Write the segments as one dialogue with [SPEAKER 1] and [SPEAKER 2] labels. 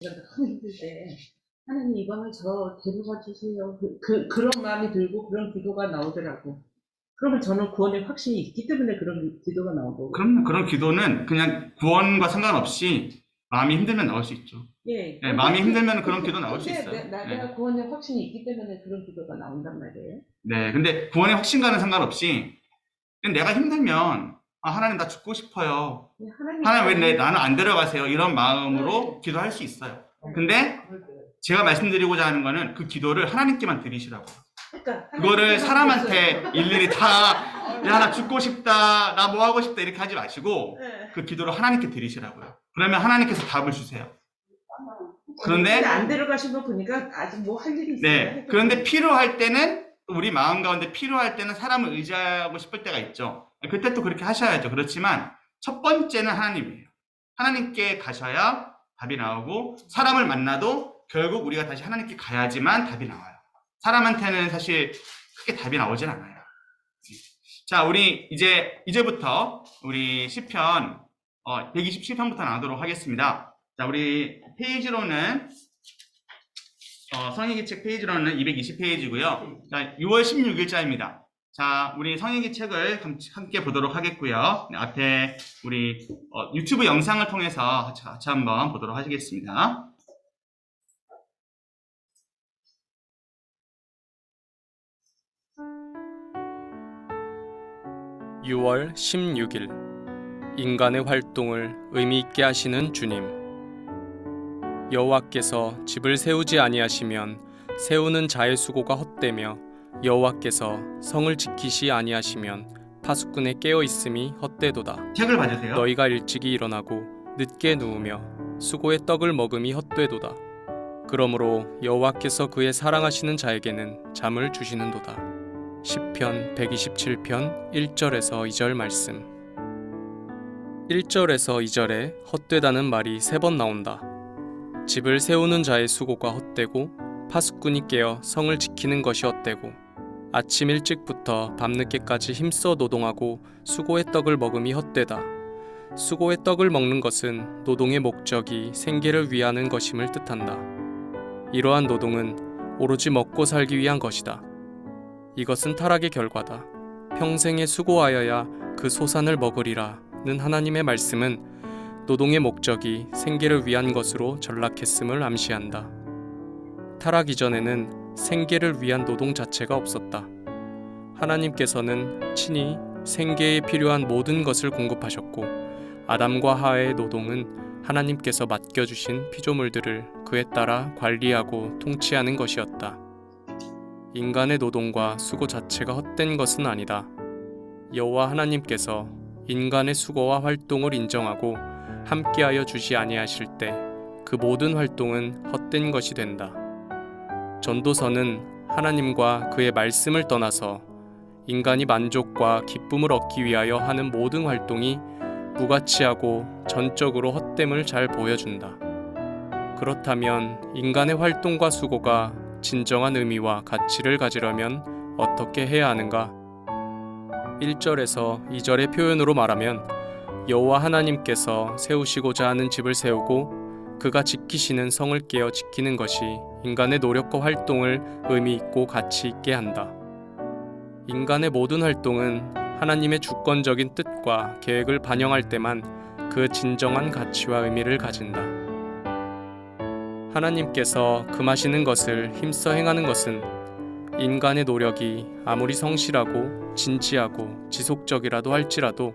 [SPEAKER 1] 제가 너무 힘들 때 하나님 이번에 저 데려가 주세요. 그런 마음이 들고 그런 기도가 나오더라고. 그러면 저는 구원의 확신이 있기 때문에 그런 기도가 나온 거고.
[SPEAKER 2] 그럼요. 그런 기도는 그냥 구원과 상관없이 마음이 힘들면 나올 수 있죠.
[SPEAKER 1] 예.
[SPEAKER 2] 네, 마음이 힘들면 그런 기도 나올 수
[SPEAKER 1] 근데
[SPEAKER 2] 있어요.
[SPEAKER 1] 내가 구원의 확신이 있기 때문에 그런 기도가 나온단 말이에요.
[SPEAKER 2] 네, 근데 구원의 확신과는 상관없이 그냥 내가 힘들면 하나님 나 죽고 싶어요.
[SPEAKER 1] 예,
[SPEAKER 2] 하나님 왜 나는 안 데려가세요? 이런 마음으로 기도할 수 있어요. 근데 제가 말씀드리고자 하는 거는 그 기도를 하나님께만 드리시라고.
[SPEAKER 1] 그러니까
[SPEAKER 2] 그거를 사람한테 일일이 야, 나 죽고 싶다, 나 뭐 하고 싶다 이렇게 하지 마시고
[SPEAKER 1] 네.
[SPEAKER 2] 그 기도를 하나님께 드리시라고요. 그러면 하나님께서 답을 주세요. 그런데
[SPEAKER 1] 안 데려가신 거 보니까 아직 뭐 할 일이 있어요.
[SPEAKER 2] 네, 그런데 필요할 때는 우리 마음 가운데 필요할 때는 사람을 의지하고 싶을 때가 있죠. 그때 또 그렇게 하셔야죠. 그렇지만 첫 번째는 하나님이에요. 하나님께 가셔야 답이 나오고 사람을 만나도 결국 우리가 다시 하나님께 가야지만 답이 나와요. 사람한테는 사실 크게 답이 나오진 않아요. 자, 우리 이제부터 우리 시편 127편부터 나누도록 하겠습니다. 자, 우리 페이지로는 성인기 책 페이지로는 220페이지고요. 자, 6월 16일자입니다. 자, 우리 성인기 책을 함께 보도록 하겠고요. 앞에 우리 유튜브 영상을 통해서 같이 한번 보도록 하겠습니다.
[SPEAKER 3] (6월 16일) 인간의 활동을 의미 있게 하시는 주님. 여호와께서 집을 세우지 아니하시면 세우는 자의 수고가 헛되며 여호와께서 성을 지키시 아니하시면 파수꾼의 깨어 있음이 헛되도다.
[SPEAKER 2] 책을 봐주세요.
[SPEAKER 3] 너희가 일찍이 일어나고 늦게 누우며 수고의 떡을 먹음이 헛되도다. 그러므로 여호와께서 그의 사랑하시는 자에게는 잠을 주시는도다. 시편 127편 1절에서 2절 말씀. 1절에서 2절에 헛되다는 말이 3번 나온다. 집을 세우는 자의 수고가 헛되고 파수꾼이 깨어 성을 지키는 것이 헛되고 아침 일찍부터 밤늦게까지 힘써 노동하고 수고의 떡을 먹음이 헛되다. 수고의 떡을 먹는 것은 노동의 목적이 생계를 위하는 것임을 뜻한다. 이러한 노동은 오로지 먹고 살기 위한 것이다. 이것은 타락의 결과다. 평생에 수고하여야 그 소산을 먹으리라는 하나님의 말씀은 노동의 목적이 생계를 위한 것으로 전락했음을 암시한다. 타락 이전에는 생계를 위한 노동 자체가 없었다. 하나님께서는 친히 생계에 필요한 모든 것을 공급하셨고 아담과 하와의 노동은 하나님께서 맡겨주신 피조물들을 그에 따라 관리하고 통치하는 것이었다. 인간의 노동과 수고 자체가 헛된 것은 아니다. 여호와 하나님께서 인간의 수고와 활동을 인정하고 함께하여 주시 아니하실 때 그 모든 활동은 헛된 것이 된다. 전도서는 하나님과 그의 말씀을 떠나서 인간이 만족과 기쁨을 얻기 위하여 하는 모든 활동이 무가치하고 전적으로 헛됨을 잘 보여준다. 그렇다면 인간의 활동과 수고가 진정한 의미와 가치를 가지려면 어떻게 해야 하는가? 1절에서 2절의 표현으로 말하면 여호와 하나님께서 세우시고자 하는 집을 세우고 그가 지키시는 성을 깨어 지키는 것이 인간의 노력과 활동을 의미 있고 가치 있게 한다. 인간의 모든 활동은 하나님의 주권적인 뜻과 계획을 반영할 때만 그 진정한 가치와 의미를 가진다. 하나님께서 금하시는 것을 힘써 행하는 것은 인간의 노력이 아무리 성실하고 진지하고 지속적이라도 할지라도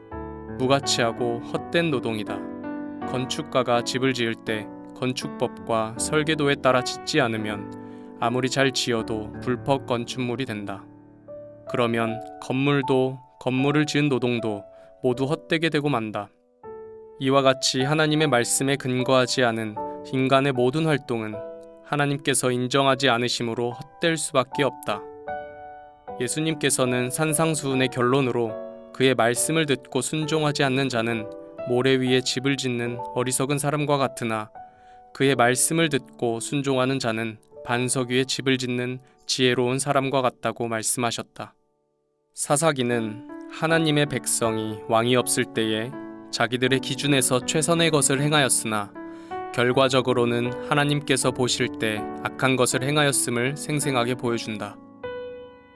[SPEAKER 3] 무가치하고 헛된 노동이다. 건축가가 집을 지을 때 건축법과 설계도에 따라 짓지 않으면 아무리 잘 지어도 불법 건축물이 된다. 그러면 건물도 건물을 지은 노동도 모두 헛되게 되고 만다. 이와 같이 하나님의 말씀에 근거하지 않은 인간의 모든 활동은 하나님께서 인정하지 않으심으로 헛될 수밖에 없다. 예수님께서는 산상수훈의 결론으로 그의 말씀을 듣고 순종하지 않는 자는 모래 위에 집을 짓는 어리석은 사람과 같으나 그의 말씀을 듣고 순종하는 자는 반석 위에 집을 짓는 지혜로운 사람과 같다고 말씀하셨다. 사사기는 하나님의 백성이 왕이 없을 때에 자기들의 기준에서 최선의 것을 행하였으나 결과적으로는 하나님께서 보실 때 악한 것을 행하였음을 생생하게 보여준다.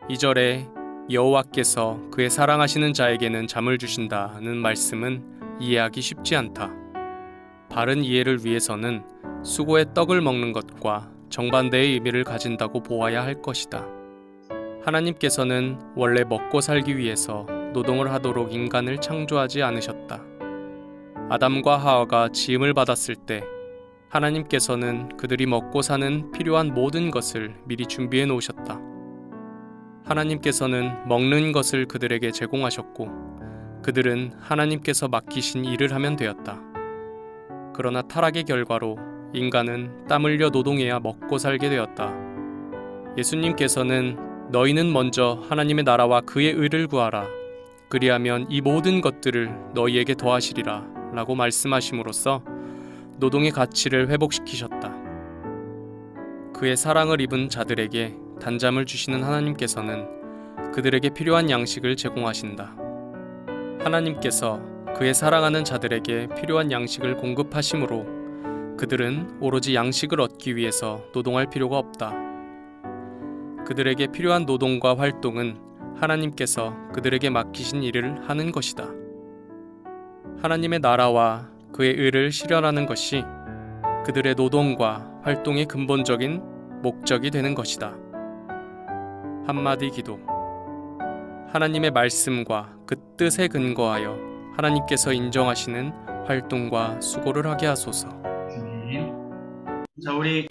[SPEAKER 3] 2절에 여호와께서 그의 사랑하시는 자에게는 잠을 주신다는 말씀은 이해하기 쉽지 않다. 바른 이해를 위해서는 수고의 떡을 먹는 것과 정반대의 의미를 가진다고 보아야 할 것이다. 하나님께서는 원래 먹고 살기 위해서 노동을 하도록 인간을 창조하지 않으셨다. 아담과 하와가 지음을 받았을 때 하나님께서는 그들이 먹고 사는 필요한 모든 것을 미리 준비해 놓으셨다. 하나님께서는 먹는 것을 그들에게 제공하셨고 그들은 하나님께서 맡기신 일을 하면 되었다. 그러나 타락의 결과로 인간은 땀 흘려 노동해야 먹고 살게 되었다. 예수님께서는 너희는 먼저 하나님의 나라와 그의 의를 구하라. 그리하면 이 모든 것들을 너희에게 더하시리라 라고 말씀하심으로써 노동의 가치를 회복시키셨다. 그의 사랑을 입은 자들에게 단잠을 주시는 하나님께서는 그들에게 필요한 양식을 제공하신다. 하나님께서 그의 사랑하는 자들에게 필요한 양식을 공급하심으로 그들은 오로지 양식을 얻기 위해서 노동할 필요가 없다. 그들에게 필요한 노동과 활동은 하나님께서 그들에게 맡기신 일을 하는 것이다. 하나님의 나라와 그의 의를 실현하는 것이 그들의 노동과 활동의 근본적인 목적이 되는 것이다. 한마디 기도. 하나님의 말씀과 그 뜻에 근거하여 하나님께서 인정하시는 활동과 수고를 하게 하소서.
[SPEAKER 2] 아멘. 자, 우리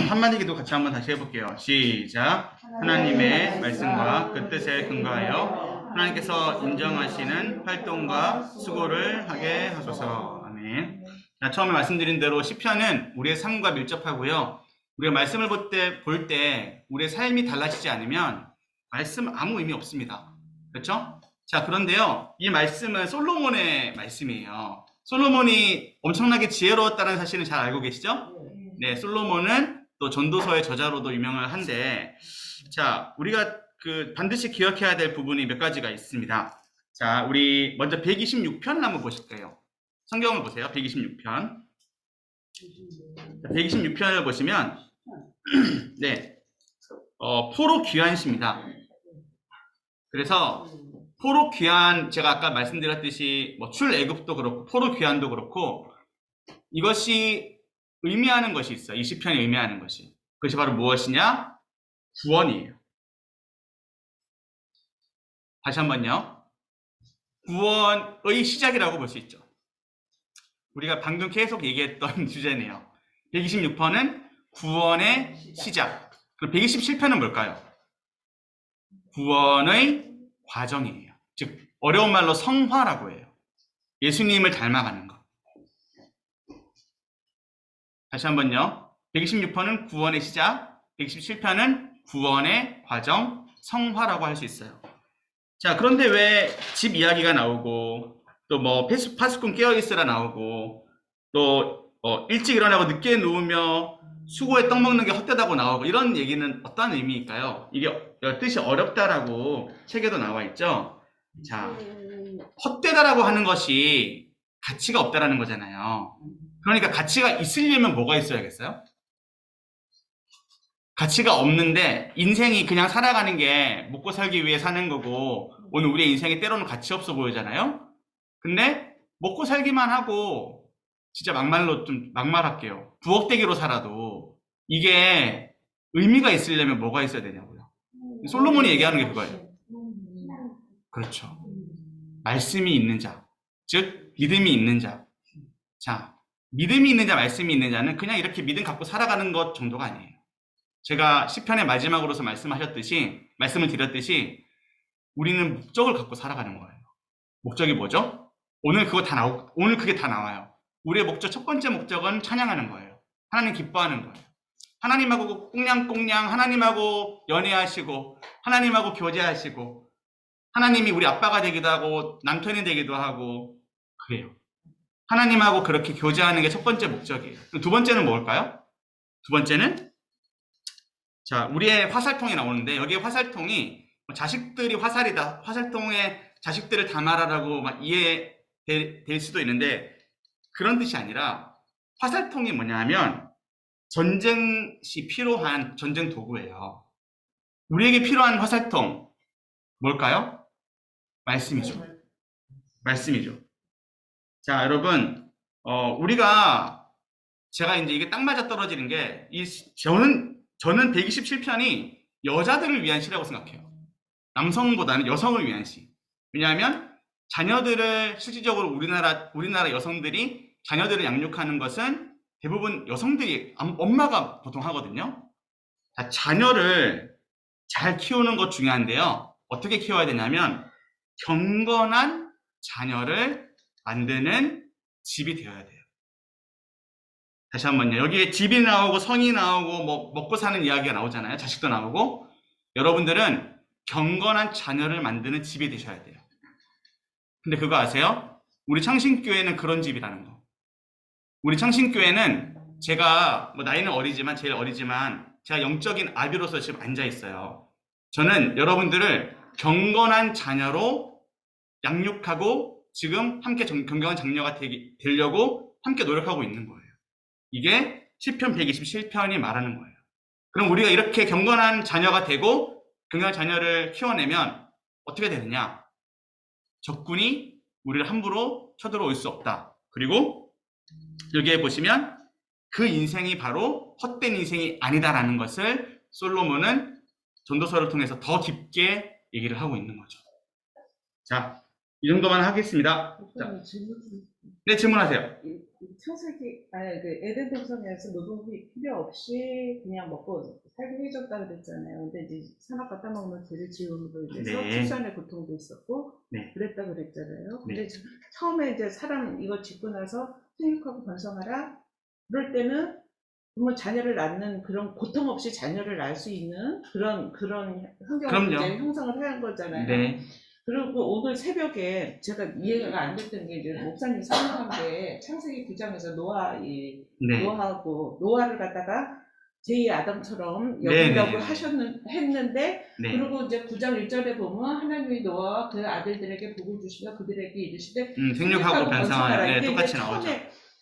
[SPEAKER 2] 한마디 기도 같이 한번 다시 해볼게요. 시작. 하나님의 말씀과 그 뜻에 근거하여 하나님께서 인정하시는 활동과 수고를 하게 하소서. 아멘. 자, 처음에 말씀드린 대로 시편은 우리의 삶과 밀접하고요. 우리가 말씀을 볼 때 우리의 삶이 달라지지 않으면 말씀 아무 의미 없습니다. 그렇죠? 자, 그런데요, 이 말씀은 솔로몬의 말씀이에요. 솔로몬이 엄청나게 지혜로웠다는 사실은 잘 알고 계시죠? 네, 솔로몬은 또 전도서의 저자로도 유명을 한데, 자, 우리가 반드시 기억해야 될 부분이 몇 가지가 있습니다. 자, 우리 먼저 126편을 한번 보실게요. 성경을 보세요. 126편. 126편을 보시면, 네, 포로 귀환시입니다. 그래서 포로 귀환, 제가 아까 말씀드렸듯이 뭐 출애굽도 그렇고 포로 귀환도 그렇고 이것이 의미하는 것이 있어요. 이 시편이 의미하는 것이. 그것이 바로 무엇이냐? 구원이에요. 다시 한번요. 구원의 시작이라고 볼 수 있죠. 우리가 방금 계속 얘기했던 주제네요. 126편은 구원의 시작. 그럼 127편은 뭘까요? 구원의 과정이에요. 즉 어려운 말로 성화라고 해요. 예수님을 닮아가는 것. 다시 한번요. 126편은 구원의 시작, 127편은 구원의 과정, 성화라고 할 수 있어요. 자, 그런데 왜 집 이야기가 나오고 또 뭐 파수꾼 깨어있으라 나오고 또 일찍 일어나고 늦게 누우며 수고에 떡 먹는 게 헛되다고 나오고 이런 얘기는 어떤 의미일까요? 이게 뜻이 어렵다라고 책에도 나와 있죠. 자, 헛되다라고 하는 것이 가치가 없다라는 거잖아요. 그러니까 가치가 있으려면 뭐가 있어야겠어요? 가치가 없는데 인생이 그냥 살아가는 게 먹고 살기 위해 사는 거고 오늘 우리의 인생이 때로는 가치 없어 보이잖아요. 근데 먹고 살기만 하고 진짜 막말로 좀 막말할게요. 부엌대기로 살아도 이게 의미가 있으려면 뭐가 있어야 되냐고요. 솔로몬이 얘기하는 게 그거예요. 그렇죠. 말씀이 있는 자, 즉 믿음이 있는 자. 자, 믿음이 있는 자, 말씀이 있는 자는 그냥 이렇게 믿음 갖고 살아가는 것 정도가 아니에요. 제가 시편의 마지막으로서 말씀을 드렸듯이 우리는 목적을 갖고 살아가는 거예요. 목적이 뭐죠? 오늘 그게 다 나와요. 우리의 목적, 첫 번째 목적은 찬양하는 거예요. 하나님 기뻐하는 거예요. 하나님하고 꽁냥꽁냥 하나님하고 연애하시고 하나님하고 교제하시고 하나님이 우리 아빠가 되기도 하고 남편이 되기도 하고 그래요. 하나님하고 그렇게 교제하는 게 첫 번째 목적이에요. 두 번째는 뭘까요? 두 번째는 자, 우리의 화살통이 나오는데 여기에 화살통이 자식들이 화살이다. 화살통에 자식들을 담아라라고 막 이해될 수도 있는데 그런 뜻이 아니라 화살통이 뭐냐면 전쟁 시 필요한 전쟁 도구예요. 우리에게 필요한 화살통 뭘까요? 말씀이죠. 말씀이죠. 자, 여러분, 우리가 제가 이제 이게 딱 맞아 떨어지는 게 저는 127편이 여자들을 위한 시라고 생각해요. 남성보다는 여성을 위한 시. 왜냐하면 자녀들을 실질적으로 우리나라 여성들이 자녀들을 양육하는 것은 대부분 여성들이 엄마가 보통 하거든요. 자, 자녀를 잘 키우는 것 중요한데요. 어떻게 키워야 되냐면 경건한 자녀를 만드는 집이 되어야 돼요. 다시 한번요. 여기에 집이 나오고 성이 나오고 뭐 먹고 사는 이야기가 나오잖아요. 자식도 나오고. 여러분들은 경건한 자녀를 만드는 집이 되셔야 돼요. 근데 그거 아세요? 우리 창신교회는 그런 집이라는 거. 우리 창신교회는 제가 뭐 나이는 어리지만 제일 어리지만 제가 영적인 아비로서 지금 앉아 있어요. 저는 여러분들을 경건한 자녀로 양육하고 지금 함께 경건한 장녀가 되려고 함께 노력하고 있는 거예요. 이게 시편 127편이 말하는 거예요. 그럼 우리가 이렇게 경건한 자녀가 되고 경건한 자녀를 키워내면 어떻게 되느냐? 적군이 우리를 함부로 쳐들어올 수 없다. 그리고 여기에 보시면 그 인생이 바로 헛된 인생이 아니다라는 것을 솔로몬은 전도서를 통해서 더 깊게 얘기를 하고 있는 거죠. 자, 이 정도만 하겠습니다. 자, 네, 질문하세요.
[SPEAKER 1] 창세기, 에덴 동산에서 노동이 필요 없이 그냥 먹고 살게 해줬다 그랬잖아요. 근데 이제 산업과 따먹는 죄를 지음으로 인해서
[SPEAKER 2] 네.
[SPEAKER 1] 출산의 고통도 있었고,
[SPEAKER 2] 네.
[SPEAKER 1] 그랬다 그랬잖아요. 근데
[SPEAKER 2] 네.
[SPEAKER 1] 처음에 이제 사람 이거 짓고 나서 생육하고 번성하라? 그럴 때는 뭐 자녀를 낳는 그런 고통 없이 자녀를 낳을 수 있는 그런 환경을
[SPEAKER 2] 그럼요.
[SPEAKER 1] 이제 형성을 해야 한 거잖아요.
[SPEAKER 2] 네.
[SPEAKER 1] 그리고 오늘 새벽에 제가 이해가 안 됐던 게 이제 목사님 설명한 게 창세기 9장에서
[SPEAKER 2] 네.
[SPEAKER 1] 노아를 갖다가 제2 아담처럼
[SPEAKER 2] 네,
[SPEAKER 1] 여기라고
[SPEAKER 2] 네.
[SPEAKER 1] 했는데
[SPEAKER 2] 네.
[SPEAKER 1] 그리고 이제 9장 1절에 보면 하나님이 노아와 그 아들들에게 복을 주시며 그들에게 이르시되
[SPEAKER 2] 생육하고 번성하라. 네,
[SPEAKER 1] 이게
[SPEAKER 2] 똑같이
[SPEAKER 1] 이제
[SPEAKER 2] 나오죠.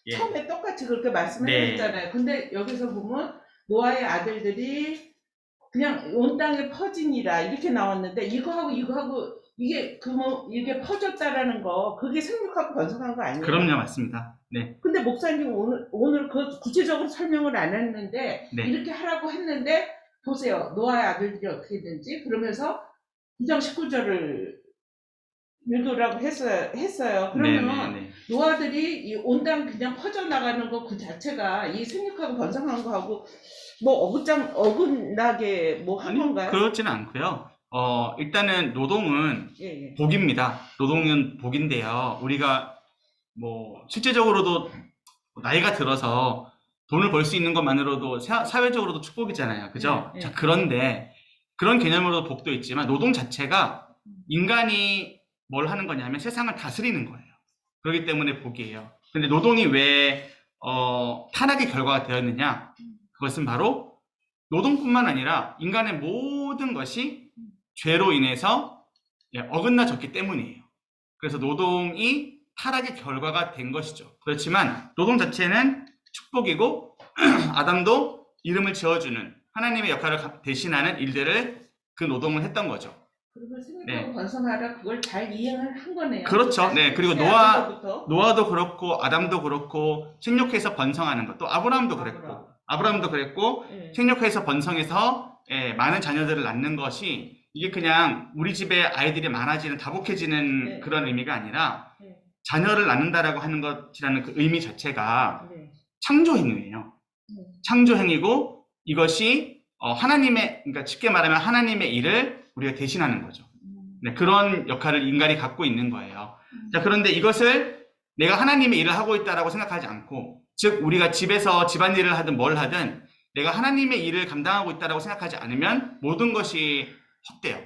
[SPEAKER 2] 예.
[SPEAKER 1] 처음에 똑같이 그렇게 말씀을
[SPEAKER 2] 네.
[SPEAKER 1] 했잖아요. 근데 여기서 보면 노아의 아들들이 그냥 온 땅에 퍼지니라 이렇게 나왔는데 이거하고 이게 이게 퍼졌다라는 거 그게 생육하고 번성한 거 아니에요?
[SPEAKER 2] 그럼요, 맞습니다. 네.
[SPEAKER 1] 근데 목사님 오늘 그 구체적으로 설명을 안 했는데
[SPEAKER 2] 네.
[SPEAKER 1] 이렇게 하라고 했는데 보세요. 노아의 아들들이 어떻게 된지 그러면서 9장 19절을 읽으라고 했어요. 그러면
[SPEAKER 2] 네.
[SPEAKER 1] 노아들이 이 온 땅 그냥 퍼져나가는 거 그 자체가 이 생육하고 번성한 거하고 뭐 어긋나게 뭐 한 건가요?
[SPEAKER 2] 그렇지는 않고요. 일단은 노동은
[SPEAKER 1] 예.
[SPEAKER 2] 복입니다. 노동은 복인데요. 우리가 뭐 실제적으로도 나이가 들어서 돈을 벌 수 있는 것만으로도 사회적으로도 축복이잖아요. 그죠?
[SPEAKER 1] 네.
[SPEAKER 2] 자, 그런데 그런 개념으로도 복도 있지만 노동 자체가 인간이 뭘 하는 거냐면 세상을 다스리는 거예요. 그렇기 때문에 복이에요. 근데 노동이 왜 타락의 결과가 되었느냐? 그것은 바로 노동뿐만 아니라 인간의 모든 것이 죄로 인해서 어긋나졌기 때문이에요. 그래서 노동이 타락의 결과가 된 것이죠. 그렇지만 노동 자체는 축복이고 아담도 이름을 지어주는 하나님의 역할을 대신하는 일들을 그 노동을 했던 거죠.
[SPEAKER 1] 그리고 생육하고 번성하라 그걸 잘 이행을 한 거네요.
[SPEAKER 2] 그렇죠. 네. 그리고 노아도 그렇고 아담도 그렇고 생육해서 번성하는 것. 또 아브라함도 그랬고
[SPEAKER 1] 네.
[SPEAKER 2] 생육해서 번성해서 많은 자녀들을 낳는 것이 이게 그냥 우리 집에 아이들이 많아지는 다복해지는
[SPEAKER 1] 네.
[SPEAKER 2] 그런 의미가 아니라
[SPEAKER 1] 네.
[SPEAKER 2] 자녀를 낳는다라고 하는 것이라는 그 의미 자체가
[SPEAKER 1] 네.
[SPEAKER 2] 창조행위예요. 창조행위고 이것이 그러니까 쉽게 말하면 하나님의 일을 우리가 대신하는 거죠. 네, 그런 역할을 인간이 갖고 있는 거예요. 자, 그런데 이것을 내가 하나님의 일을 하고 있다라고 생각하지 않고, 즉 우리가 집에서 집안일을 하든 뭘 하든 내가 하나님의 일을 감당하고 있다라고 생각하지 않으면 모든 것이 헛돼요.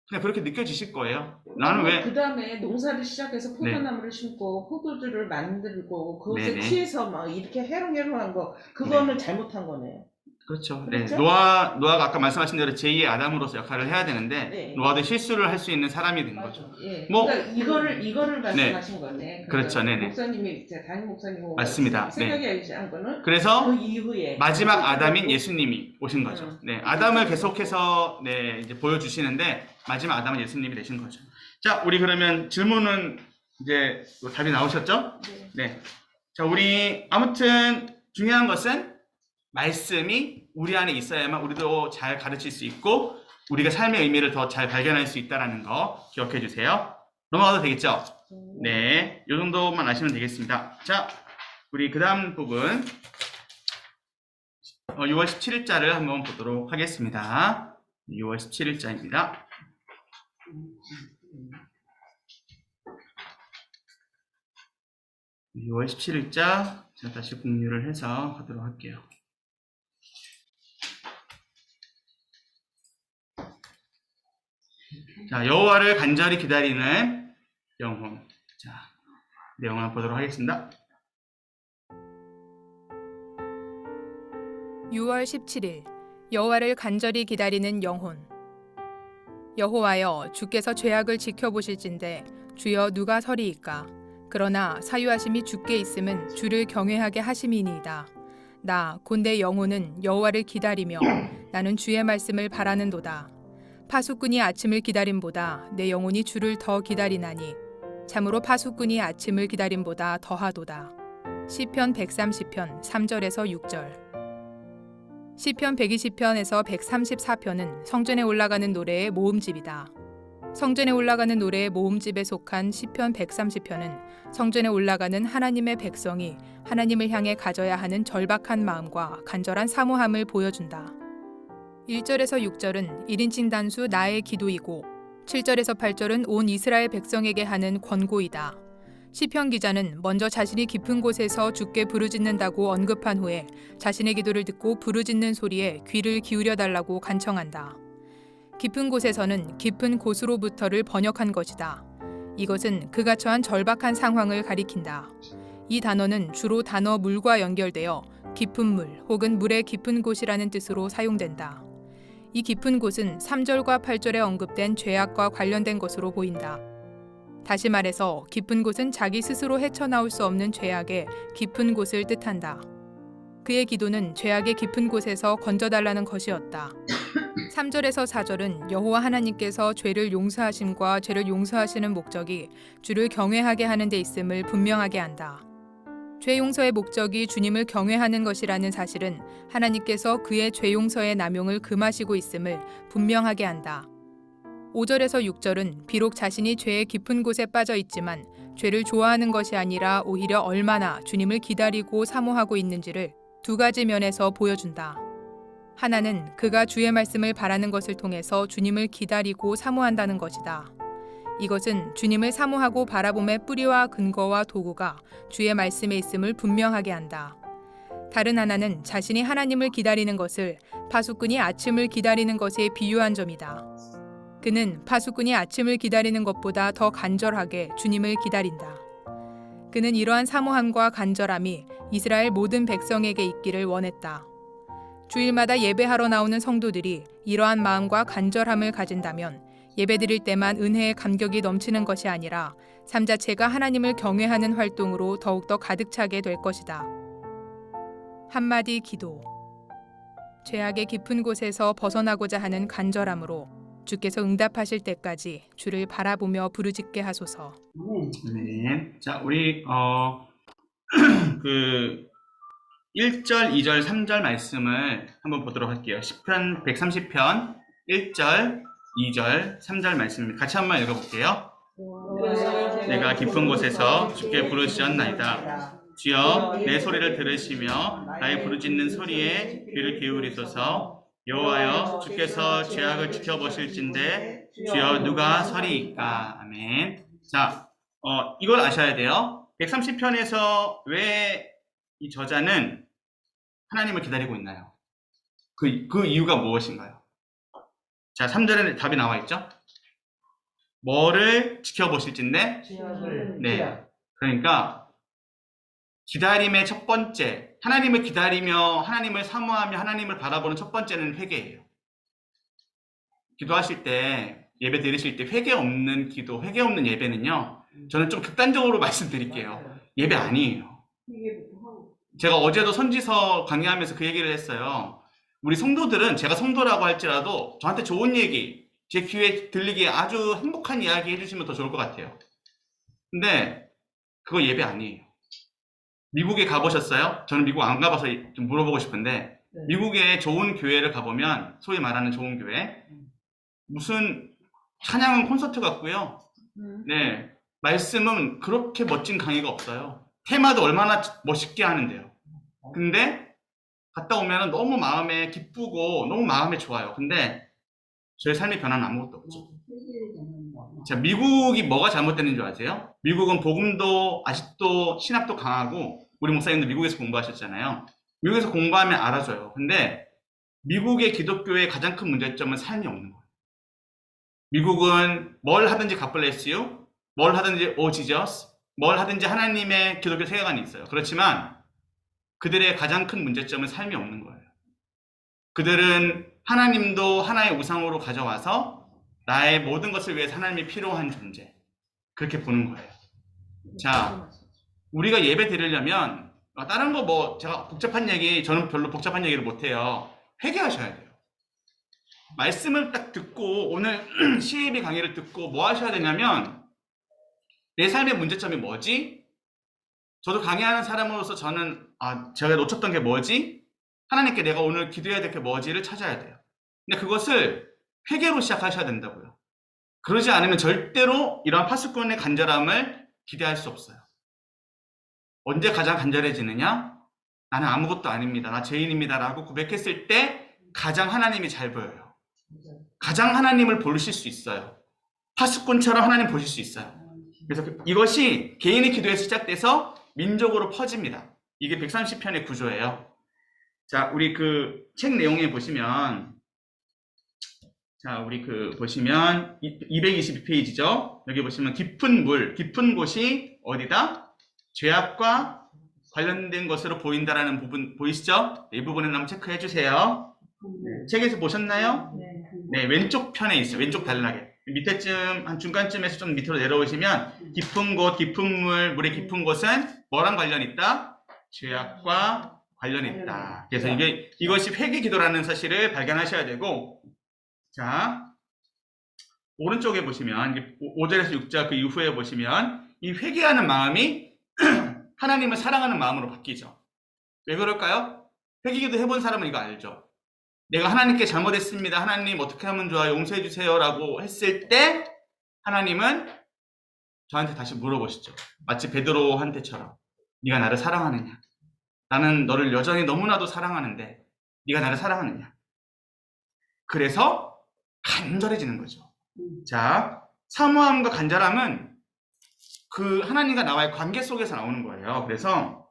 [SPEAKER 2] 그냥 그렇게 느껴지실 거예요. 나는 왜
[SPEAKER 1] 그 다음에 농사를 시작해서 포도나무를 심고 포도주를 만들고 그것에 취해서 막 이렇게 해롱해롱한 거 그거는 잘못한 거네요.
[SPEAKER 2] 그렇죠. 네.
[SPEAKER 1] 그렇죠?
[SPEAKER 2] 노아가 아까 말씀하신 대로 제2의 아담으로서 역할을 해야 되는데
[SPEAKER 1] 네.
[SPEAKER 2] 노아도 실수를 할 수 있는 사람이 된 거죠.
[SPEAKER 1] 맞아. 예.
[SPEAKER 2] 뭐-
[SPEAKER 1] 그러니까 이거를 말씀하신 거네.
[SPEAKER 2] 그렇죠. 네네.
[SPEAKER 1] 목사님이 담임 목사님
[SPEAKER 2] 맞습니다.
[SPEAKER 1] 생각한 거는
[SPEAKER 2] 그래서
[SPEAKER 1] 그 이후에
[SPEAKER 2] 마지막 아담인 예수님이 오신 거죠.
[SPEAKER 1] 음.
[SPEAKER 2] 네, 아담을 계속해서 네, 이제 보여주시는데 마지막 아담은 예수님이 되신 거죠. 자, 우리 그러면 질문은 이제 또 답이 나오셨죠?
[SPEAKER 1] 네.
[SPEAKER 2] 네. 자, 우리 아무튼 중요한 것은 말씀이 우리 안에 있어야만 우리도 잘 가르칠 수 있고 우리가 삶의 의미를 더 잘 발견할 수 있다는 거 기억해 주세요. 넘어가도 되겠죠? 네, 이 정도만 아시면 되겠습니다. 자, 우리 그 다음 부분 6월 17일자를 한번 보도록 하겠습니다. 6월 17일자입니다. 네, 6월 17일자 제가 다시 공유를 해서 하도록 할게요. 자, 여호와를 간절히 기다리는 영혼. 자, 내용을 한번 보도록 하겠습니다.
[SPEAKER 4] 6월 17일 여호와를 간절히 기다리는 영혼. 여호와여, 주께서 죄악을 지켜보실진대 주여 누가 서리이까. 그러나 사유하심이 주께 있음은 주를 경외하게 하심이니이다. 나 곧 내 영혼은 여호와를 기다리며 나는 주의 말씀을 바라는도다. 파수꾼이 아침을 기다림보다 내 영혼이 주를 더 기다리나니 참으로 파수꾼이 아침을 기다림보다 더하도다. 시편 130편 3절에서 6절. 시편 120편에서 134편은 성전에 올라가는 노래의 모음집이다. 성전에 올라가는 노래의 모음집에 속한 시편 130편은 성전에 올라가는 하나님의 백성이 하나님을 향해 가져야 하는 절박한 마음과 간절한 사모함을 보여준다. 1절에서 6절은 1인칭 단수 나의 기도이고 7절에서 8절은 온 이스라엘 백성에게 하는 권고이다. 시편 기자는 먼저 자신이 깊은 곳에서 주께 부르짖는다고 언급한 후에 자신의 기도를 듣고 부르짖는 소리에 귀를 기울여 달라고 간청한다. 깊은 곳에서는 깊은 곳으로부터를 번역한 것이다. 이것은 그가 처한 절박한 상황을 가리킨다. 이 단어는 주로 단어 물과 연결되어 깊은 물 혹은 물의 깊은 곳이라는 뜻으로 사용된다. 이 깊은 곳은 3절과 8절에 언급된 죄악과 관련된 것으로 보인다. 다시 말해서 깊은 곳은 자기 스스로 헤쳐나올 수 없는 죄악의 깊은 곳을 뜻한다. 그의 기도는 죄악의 깊은 곳에서 건져달라는 것이었다. 3절에서 4절은 여호와 하나님께서 죄를 용서하심과 죄를 용서하시는 목적이 주를 경외하게 하는 데 있음을 분명하게 한다. 죄 용서의 목적이 주님을 경외하는 것이라는 사실은 하나님께서 그의 죄 용서의 남용을 금하시고 있음을 분명하게 한다. 5절에서 6절은 비록 자신이 죄의 깊은 곳에 빠져 있지만 죄를 좋아하는 것이 아니라 오히려 얼마나 주님을 기다리고 사모하고 있는지를 두 가지 면에서 보여준다. 하나는 그가 주의 말씀을 바라는 것을 통해서 주님을 기다리고 사모한다는 것이다. 이것은 주님을 사모하고 바라봄의 뿌리와 근거와 도구가 주의 말씀에 있음을 분명하게 한다. 다른 하나는 자신이 하나님을 기다리는 것을 파수꾼이 아침을 기다리는 것에 비유한 점이다. 그는 파수꾼이 아침을 기다리는 것보다 더 간절하게 주님을 기다린다. 그는 이러한 사모함과 간절함이 이스라엘 모든 백성에게 있기를 원했다. 주일마다 예배하러 나오는 성도들이 이러한 마음과 간절함을 가진다면 예배드릴 때만 은혜의 감격이 넘치는 것이 아니라 삶 자체가 하나님을 경외하는 활동으로 더욱더 가득 차게 될 것이다. 한마디 기도. 죄악의 깊은 곳에서 벗어나고자 하는 간절함으로 주께서 응답하실 때까지 주를 바라보며 부르짖게 하소서.
[SPEAKER 2] 네. 자, 우리 그 1절, 2절, 3절 말씀을 한번 보도록 할게요. 시편 130편 1절, 2절, 3절 말씀 같이 한번 읽어볼게요. 내가 깊은 곳에서 주께 부르짖었나이다. 주여 내 소리를 들으시며 나의 부르짖는 소리에 귀를 기울이소서. 여호와여 주께서 죄악을 지켜보실진대 주여 누가 서리이까. 아멘. 자, 이걸 아셔야 돼요. 130편에서 왜 이 저자는 하나님을 기다리고 있나요? 그 이유가 무엇인가요? 자, 3절에 답이 나와 있죠? 뭐를 지켜보실진데? 네. 그러니까 기다림의 첫 번째, 하나님을 기다리며 하나님을 사모하며 하나님을 바라보는 첫 번째는 회개예요. 기도하실 때, 예배 드리실 때 회개 없는 기도, 회개 없는 예배는요, 저는 좀 극단적으로 말씀드릴게요. 예배 아니에요. 제가 어제도 선지서 강의하면서 그 얘기를 했어요. 우리 성도들은 제가 성도라고 할지라도 저한테 좋은 얘기, 제 귀에 들리기에 아주 행복한 이야기 해주시면 더 좋을 것 같아요. 근데 그거 예배 아니에요. 미국에 가보셨어요? 저는 미국 안 가봐서 좀 물어보고 싶은데,
[SPEAKER 1] 네.
[SPEAKER 2] 미국에 좋은 교회를 가보면, 소위 말하는 좋은 교회, 무슨 찬양은 콘서트 같고요. 네, 말씀은 그렇게 멋진 강의가 없어요. 테마도 얼마나 멋있게 하는데요. 근데 갔다 오면 너무 마음에 기쁘고 너무 마음에 좋아요. 근데 저의 삶의 변화는 아무것도 없죠. 자, 미국이 뭐가 잘못되는 줄 아세요? 미국은 복음도 아직도 신학도 강하고, 우리 목사님도 미국에서 공부하셨잖아요. 미국에서 공부하면 알아줘요. 근데 미국의 기독교의 가장 큰 문제점은 삶이 없는 거예요. 미국은 뭘 하든지 God bless you, 뭘 하든지 Oh Jesus, 뭘 하든지 하나님의 기독교 세계관이 있어요. 그렇지만 그들의 가장 큰 문제점은 삶이 없는 거예요. 그들은 하나님도 하나의 우상으로 가져와서 나의 모든 것을 위해서 하나님이 필요한 존재, 그렇게 보는 거예요. 자, 우리가 예배 드리려면 다른 거 뭐 제가 복잡한 얘기, 저는 별로 복잡한 얘기를 못해요. 회개하셔야 돼요. 말씀을 딱 듣고 오늘 CAB 강의를 듣고 뭐 하셔야 되냐면, 내 삶의 문제점이 뭐지? 저도 강의하는 사람으로서 저는 제가 놓쳤던 게 뭐지? 하나님께 내가 오늘 기도해야 될 게 뭐지를 찾아야 돼요. 근데 그것을 회개로 시작하셔야 된다고요. 그러지 않으면 절대로 이러한 파수꾼의 간절함을 기대할 수 없어요. 언제 가장 간절해지느냐? 나는 아무것도 아닙니다. 나 죄인입니다. 라고 고백했을 때 가장 하나님이 잘 보여요. 가장 하나님을 보실 수 있어요. 파수꾼처럼 하나님 보실 수 있어요. 그래서 이것이 개인의 기도에서 시작돼서 민족으로 퍼집니다. 이게 130편의 구조예요. 자, 우리 그 책 내용에 보시면, 자, 우리 보시면 222페이지죠. 여기 보시면 깊은 물, 깊은 곳이 어디다? 죄악과 관련된 것으로 보인다라는 부분 보이시죠? 이 부분은 한번 체크해 주세요. 네, 책에서 보셨나요? 네, 왼쪽 편에 있어요. 왼쪽 단락에. 밑에쯤, 한 중간쯤에서 좀 밑으로 내려오시면 깊은 곳, 깊은 물, 물의 깊은 곳은 뭐랑 관련이 있다? 죄악과 관련이 있다. 그래서 이것이 회개 기도라는 사실을 발견하셔야 되고, 자, 오른쪽에 보시면 5절에서 6절 그 이후에 보시면 이 회개하는 마음이 하나님을 사랑하는 마음으로 바뀌죠. 왜 그럴까요? 회개기도 해본 사람은 이거 알죠. 내가 하나님께 잘못했습니다. 하나님 어떻게 하면 좋아요? 용서해 주세요. 라고 했을 때 하나님은 저한테 다시 물어보시죠. 마치 베드로한테처럼 네가 나를 사랑하느냐? 나는 너를 여전히 너무나도 사랑하는데 네가 나를 사랑하느냐? 그래서 간절해지는 거죠. 자, 사모함과 간절함은 그 하나님과 나와의 관계 속에서 나오는 거예요. 그래서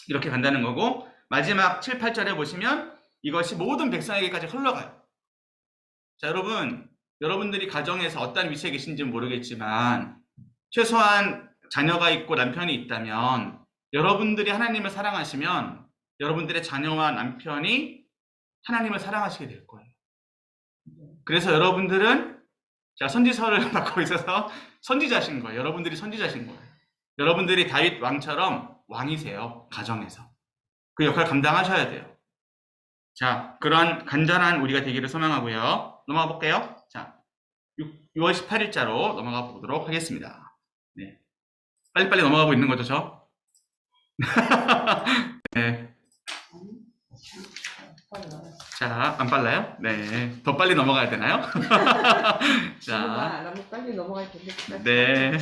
[SPEAKER 2] 이렇게 간다는 거고, 마지막 7, 8절에 보시면 이것이 모든 백성에게까지 흘러가요. 자, 여러분들이 가정에서 어떤 위치에 계신지는 모르겠지만 최소한 자녀가 있고 남편이 있다면, 여러분들이 하나님을 사랑하시면 여러분들의 자녀와 남편이 하나님을 사랑하시게 될 거예요. 그래서 여러분들은 자, 선지서를 맡고 있어서 선지자신 거예요. 여러분들이 선지자신 거예요. 여러분들이 다윗 왕처럼 왕이세요. 가정에서. 그 역할을 감당하셔야 돼요. 자, 그런 간절한 우리가 되기를 소망하고요. 넘어가 볼게요. 자, 6월 18일자로 넘어가 보도록 하겠습니다. 네. 빨리빨리 넘어가고 있는 거죠, 저? 네. 자, 안 빨라요? 네. 더 빨리 넘어가야 되나요? 자,
[SPEAKER 1] 너무 빨리 넘어갈 텐데.
[SPEAKER 2] 네.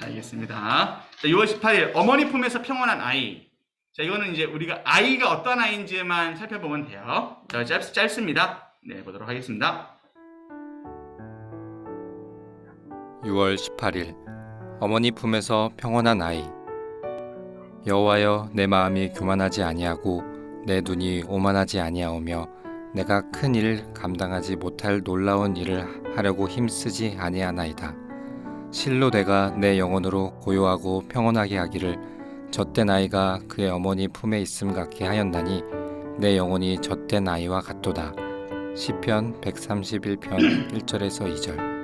[SPEAKER 2] 알겠습니다. 자, 6월 18일, 어머니 품에서 평온한 아이. 자, 이거는 이제 우리가 아이가 어떤 아이인지만 살펴보면 돼요. 자, 짧습니다. 네, 보도록 하겠습니다.
[SPEAKER 5] 6월 18일 어머니 품에서 평온한 아이. 여호와여, 내 마음이 교만하지 아니하고 내 눈이 오만하지 아니하오며 내가 큰 일을 감당하지 못할 놀라운 일을 하려고 힘쓰지 아니하나이다. 실로 내가 내 영혼으로 고요하고 평온하게 하기를 젖된 아이가 그의 어머니 품에 있음 같게 하였나니 내 영혼이 젖된 아이와 같도다. 시편 131편 1절에서 2절.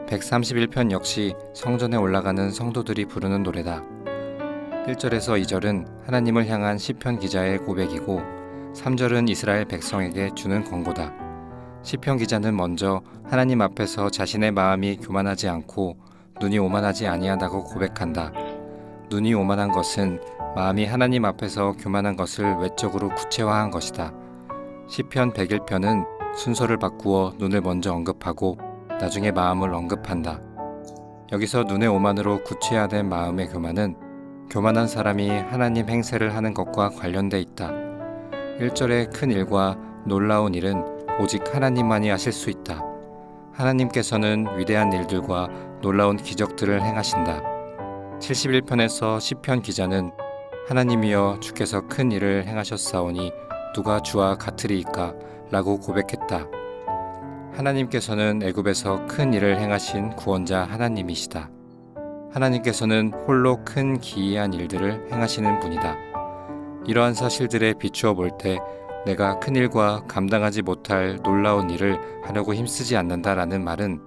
[SPEAKER 5] 131편 역시 성전에 올라가는 성도들이 부르는 노래다. 1절에서 2절은 하나님을 향한 시편 기자의 고백이고 3절은 이스라엘 백성에게 주는 권고다. 시편 기자는 먼저 하나님 앞에서 자신의 마음이 교만하지 않고 눈이 오만하지 아니하다고 고백한다. 눈이 오만한 것은 마음이 하나님 앞에서 교만한 것을 외적으로 구체화한 것이다. 시편 101편은 순서를 바꾸어 눈을 먼저 언급하고 나중에 마음을 언급한다. 여기서 눈의 오만으로 구체화된 마음의 교만은 교만한 사람이 하나님 행세를 하는 것과 관련돼 있다. 1절의 큰 일과 놀라운 일은 오직 하나님만이 하실 수 있다. 하나님께서는 위대한 일들과 놀라운 기적들을 행하신다. 71편에서 시편 기자는 하나님이여 주께서 큰 일을 행하셨사오니 누가 주와 같으리이까 라고 고백했다. 하나님께서는 애굽에서 큰 일을 행하신 구원자 하나님이시다. 하나님께서는 홀로 큰 기이한 일들을 행하시는 분이다. 이러한 사실들에 비추어 볼 때 내가 큰 일과 감당하지 못할 놀라운 일을 하려고 힘쓰지 않는다라는 말은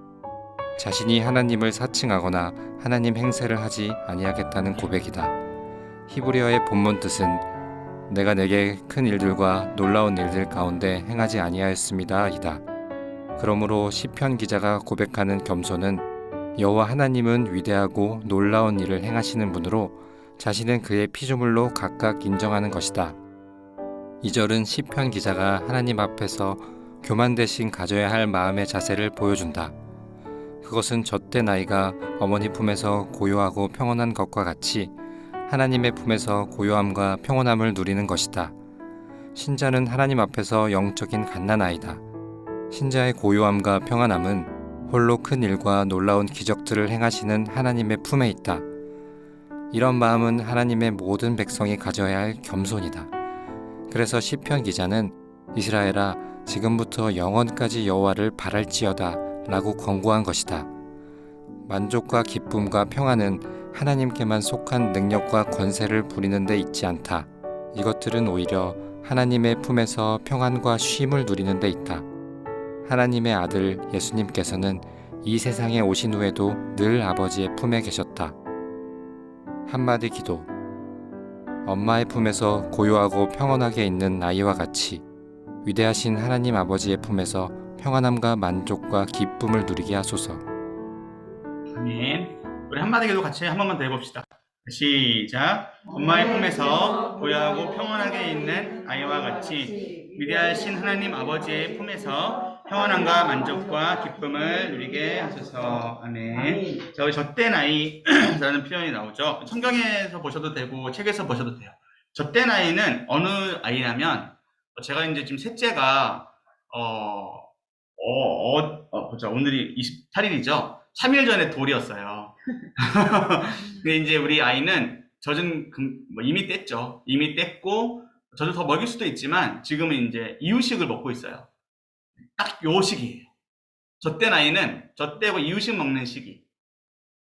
[SPEAKER 5] 자신이 하나님을 사칭하거나 하나님 행세를 하지 아니하겠다는 고백이다. 히브리어의 본문 뜻은 내가 내게 큰 일들과 놀라운 일들 가운데 행하지 아니하였습니다 이다. 그러므로 시편 기자가 고백하는 겸손은 여호와 하나님은 위대하고 놀라운 일을 행하시는 분으로 자신은 그의 피조물로 각각 인정하는 것이다. 2절은 시편 기자가 하나님 앞에서 교만 대신 가져야 할 마음의 자세를 보여준다. 그것은 젖된 아이가 어머니 품에서 고요하고 평온한 것과 같이 하나님의 품에서 고요함과 평온함을 누리는 것이다. 신자는 하나님 앞에서 영적인 갓난아이다. 신자의 고요함과 평안함은 홀로 큰 일과 놀라운 기적들을 행하시는 하나님의 품에 있다. 이런 마음은 하나님의 모든 백성이 가져야 할 겸손이다. 그래서 시편 기자는 이스라엘아 지금부터 영원까지 여호와를 바랄지어다 라고 권고한 것이다. 만족과 기쁨과 평안은 하나님께만 속한 능력과 권세를 부리는 데 있지 않다. 이것들은 오히려 하나님의 품에서 평안과 쉼을 누리는 데 있다. 하나님의 아들 예수님께서는 이 세상에 오신 후에도 늘 아버지의 품에 계셨다. 한마디 기도. 엄마의 품에서 고요하고 평온하게 있는 아이와 같이 위대하신 하나님 아버지의 품에서 평안함과 만족과 기쁨을 누리게 하소서.
[SPEAKER 2] 아멘. 우리 한마디 기도 같이 한 번만 더 해봅시다. 시작. 엄마의 품에서 고요하고 평온하게 있는 아이와 같이 위대하신 하나님 아버지의 품에서 평안함과 만족과 기쁨을 누리게 하소서. 아멘. 자, 우리 젖된 아이라는 표현이 나오죠. 성경에서 보셔도 되고 책에서 보셔도 돼요. 젖된 아이는 어느 아이냐면 제가 이제 지금 셋째가 보자. 오늘이 28일이죠. 3일 전에 돌이었어요. 근데 이제 우리 아이는 젖은 이미 뗐죠. 이미 뗐고 젖을 더 먹일 수도 있지만 지금은 이제 이유식을 먹고 있어요. 딱 요 시기예요. 젖된 아이는 젖대고 이유식 먹는 시기.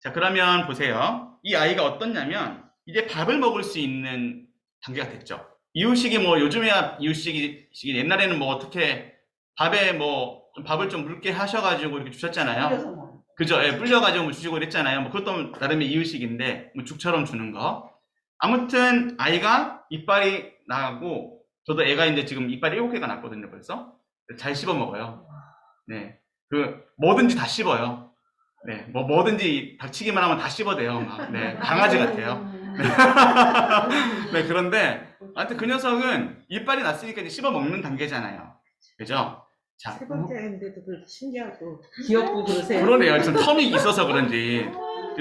[SPEAKER 2] 자, 그러면 보세요. 이 아이가 어떻냐면 이제 밥을 먹을 수 있는 단계가 됐죠. 이유식이 뭐 요즘에야 이유식이 옛날에는 뭐 어떻게 밥에 뭐 밥을 좀 묽게 하셔가지고 이렇게 주셨잖아요. 그죠? 예, 불려가지고 주시고 그랬잖아요. 뭐 그것도 나름의 이유식인데 뭐 죽처럼 주는 거. 아무튼 아이가 이빨이 나고 저도 애가 이제 지금 이빨이 7개가 났거든요. 벌써 잘 씹어 먹어요. 네, 뭐든지 다 씹어요. 네, 뭐든지 닥치기만 하면 다 씹어대요. 막. 네, 강아지 같아요. 네, 그런데 하여튼 그 녀석은 이빨이 났으니까 이제 씹어 먹는 단계잖아요. 그죠? 자,
[SPEAKER 1] 세 번째인데도 그렇게 신기하고 귀엽고 그러세요.
[SPEAKER 2] 그러네요. 좀 텀이 있어서 그런지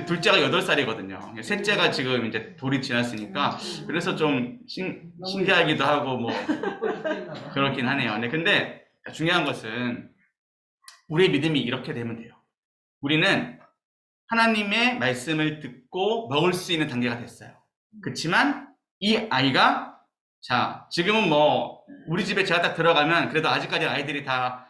[SPEAKER 2] 둘째가 8살이거든요. 셋째가 지금 이제 돌이 지났으니까 그래서 좀 신기하기도 하고 뭐 그렇긴 하네요. 네, 근데 중요한 것은 우리의 믿음이 이렇게 되면 돼요. 우리는 하나님의 말씀을 듣고 먹을 수 있는 단계가 됐어요. 그렇지만 이 아이가 자, 지금은 뭐 우리 집에 제가 딱 들어가면 그래도 아직까지 아이들이 다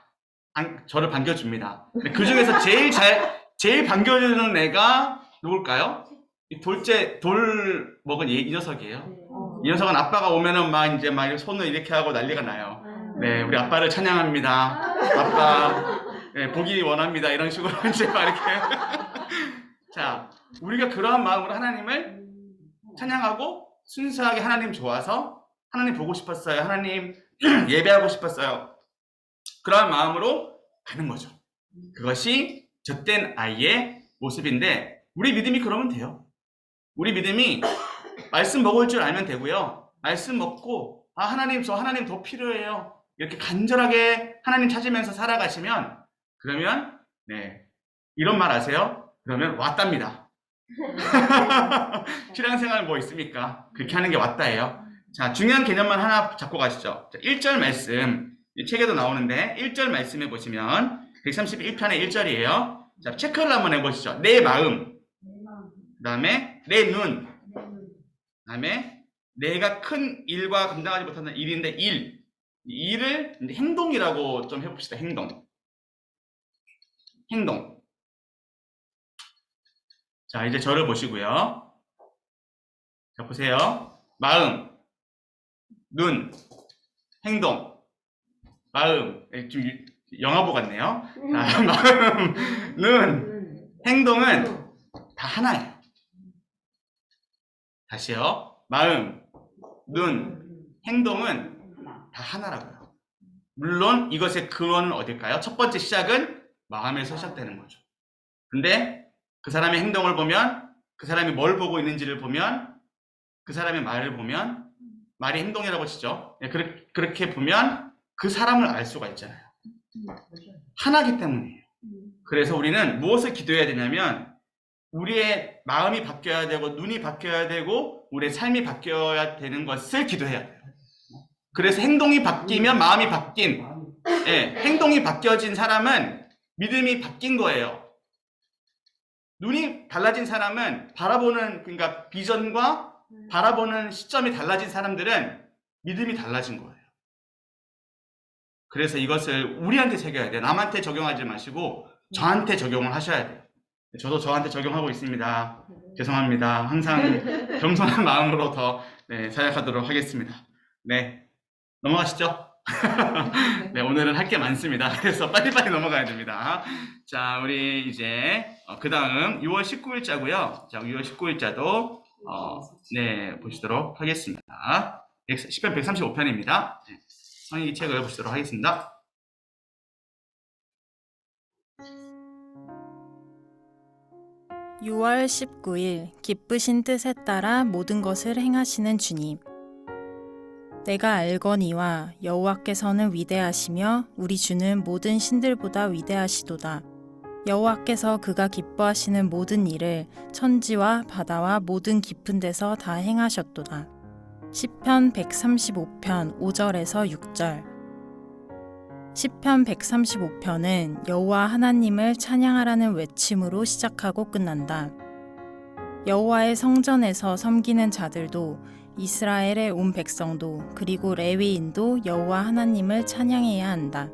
[SPEAKER 2] 저를 반겨줍니다. 그 중에서 제일 반겨주는 애가 누굴까요? 이 돌째 돌 먹은 이 녀석이에요. 이 녀석은 아빠가 오면은 막 이제 막 손을 이렇게 하고 난리가 나요. 네, 우리 아빠를 찬양합니다. 아빠, 네, 보기 원합니다. 이런 식으로 이제 막 이렇게. 자, 우리가 그러한 마음으로 하나님을 찬양하고 순수하게 하나님 좋아서 하나님 보고 싶었어요. 하나님 예배하고 싶었어요. 그러한 마음으로 가는 거죠. 그것이 젖된 아이의 모습인데 우리 믿음이 그러면 돼요. 우리 믿음이 말씀 먹을 줄 알면 되고요. 말씀 먹고 하나님 저 하나님 더 필요해요. 이렇게 간절하게 하나님 찾으면서 살아가시면 그러면 네 이런 말 아세요? 그러면 왔답니다. 신앙생활 뭐 있습니까? 그렇게 하는 게 왔다예요. 자, 중요한 개념만 하나 잡고 가시죠. 자, 1절 말씀 이 책에도 나오는데 1절 말씀에 보시면 131편의 1절이에요. 자, 체크를 한번 해보시죠. 내 마음, 그 다음에 내 눈, 그 다음에 내가 큰 일과 감당하지 못하는 일인데 이 일을 행동이라고 좀 해봅시다. 행동. 자, 이제 저를 보시고요. 자, 보세요. 마음, 눈, 행동. 마음, 좀 영화보 같네요. 자, 마음, 눈, 행동은 다 하나예요. 다시요. 마음, 눈, 행동은 다 하나라고요. 물론 이것의 근원은 어딜까요? 첫 번째 시작은 마음에서 시작되는 거죠. 근데 그 사람의 행동을 보면, 그 사람이 뭘 보고 있는지를 보면, 그 사람의 말을 보면, 말이 행동이라고 치죠. 그렇게 보면 그 사람을 알 수가 있잖아요. 하나기 때문이에요. 그래서 우리는 무엇을 기도해야 되냐면 우리의 마음이 바뀌어야 되고 눈이 바뀌어야 되고 우리의 삶이 바뀌어야 되는 것을 기도해야 돼요. 그래서 행동이 바뀌면 마음이 바뀐, 행동이 바뀌어진 사람은 믿음이 바뀐 거예요. 눈이 달라진 사람은 그러니까 비전과 바라보는 시점이 달라진 사람들은 믿음이 달라진 거예요. 그래서 이것을 우리한테 새겨야 돼요. 남한테 적용하지 마시고 저한테 적용을 하셔야 돼요. 저도 저한테 적용하고 있습니다. 죄송합니다. 항상 겸손한 마음으로 더 사역하도록 하겠습니다. 네, 넘어가시죠. 네, 오늘은 할 게 많습니다. 그래서 빨리빨리 넘어가야 됩니다. 자, 우리 이제 그 다음 6월 19일자고요. 자, 6월 19일자도 보시도록 하겠습니다. 10편 135편입니다. 이 책을 보시도록 하겠습니다.
[SPEAKER 6] (6월 19일) 기쁘신 뜻에 따라 모든 것을 행하시는 주님, 내가 알거니와 여호와께서는 위대하시며 우리 주는 모든 신들보다 위대하시도다. 여호와께서 그가 기뻐하시는 모든 일을 천지와 바다와 모든 깊은 데서 다 행하셨도다. 시편 135편 5절에서 6절. 시편 135편은 여호와 하나님을 찬양하라는 외침으로 시작하고 끝난다. 여호와의 성전에서 섬기는 자들도 이스라엘의 온 백성도 그리고 레위인도 여호와 하나님을 찬양해야 한다.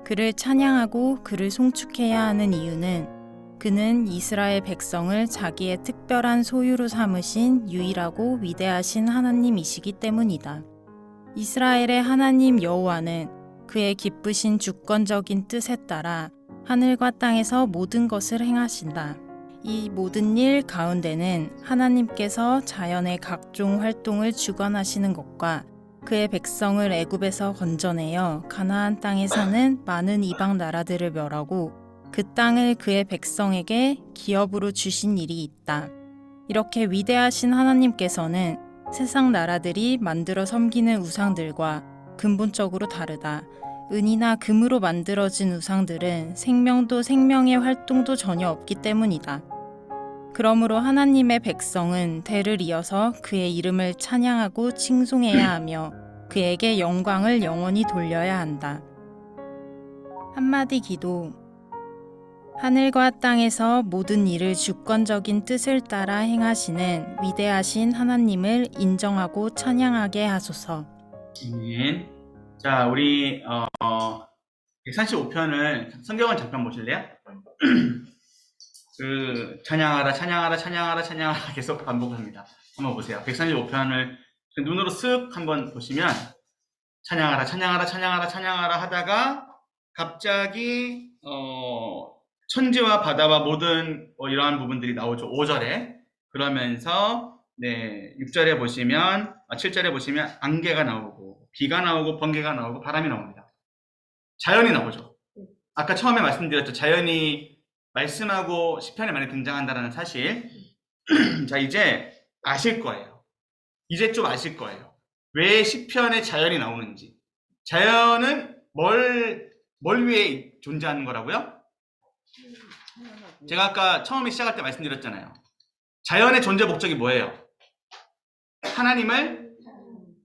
[SPEAKER 6] 그를 찬양하고 그를 송축해야 하는 이유는 그는 이스라엘 백성을 자기의 특별한 소유로 삼으신 유일하고 위대하신 하나님이시기 때문이다. 이스라엘의 하나님 여호와는 그의 기쁘신 주권적인 뜻에 따라 하늘과 땅에서 모든 것을 행하신다. 이 모든 일 가운데는 하나님께서 자연의 각종 활동을 주관하시는 것과 그의 백성을 애굽에서 건져내어 가나안 땅에 사는 많은 이방 나라들을 멸하고 그 땅을 그의 백성에게 기업으로 주신 일이 있다. 이렇게 위대하신 하나님께서는 세상 나라들이 만들어 섬기는 우상들과 근본적으로 다르다. 은이나 금으로 만들어진 우상들은 생명도 생명의 활동도 전혀 없기 때문이다. 그러므로 하나님의 백성은 대를 이어서 그의 이름을 찬양하고 칭송해야 하며 그에게 영광을 영원히 돌려야 한다. 한마디 기도. 하늘과 땅에서 모든 일을 주권적인 뜻을 따라 행하시는 위대하신 하나님을 인정하고 찬양하게 하소서.
[SPEAKER 2] 아멘. 자, 우리 135편을 성경을 잠깐 보실래요? 그 찬양하라 찬양하라 찬양하라 찬양하라 계속 반복합니다. 한번 보세요. 135편을 눈으로 쓱 한번 보시면 찬양하라 찬양하라 찬양하라 찬양하라 하다가 갑자기 천지와 바다와 모든 이러한 부분들이 나오죠. 5절에. 그러면서 네, 6절에 보시면 7절에 보시면 안개가 나오고 비가 나오고 번개가 나오고 바람이 나옵니다. 자연이 나오죠. 아까 처음에 말씀드렸죠. 자연이 말씀하고 시편에 많이 등장한다는 사실. 자, 이제 아실 거예요. 이제 좀 아실 거예요. 왜 시편에 자연이 나오는지. 자연은 뭘 위해 존재하는 거라고요? 제가 아까 처음에 시작할 때 말씀드렸잖아요. 자연의 존재 목적이 뭐예요? 하나님을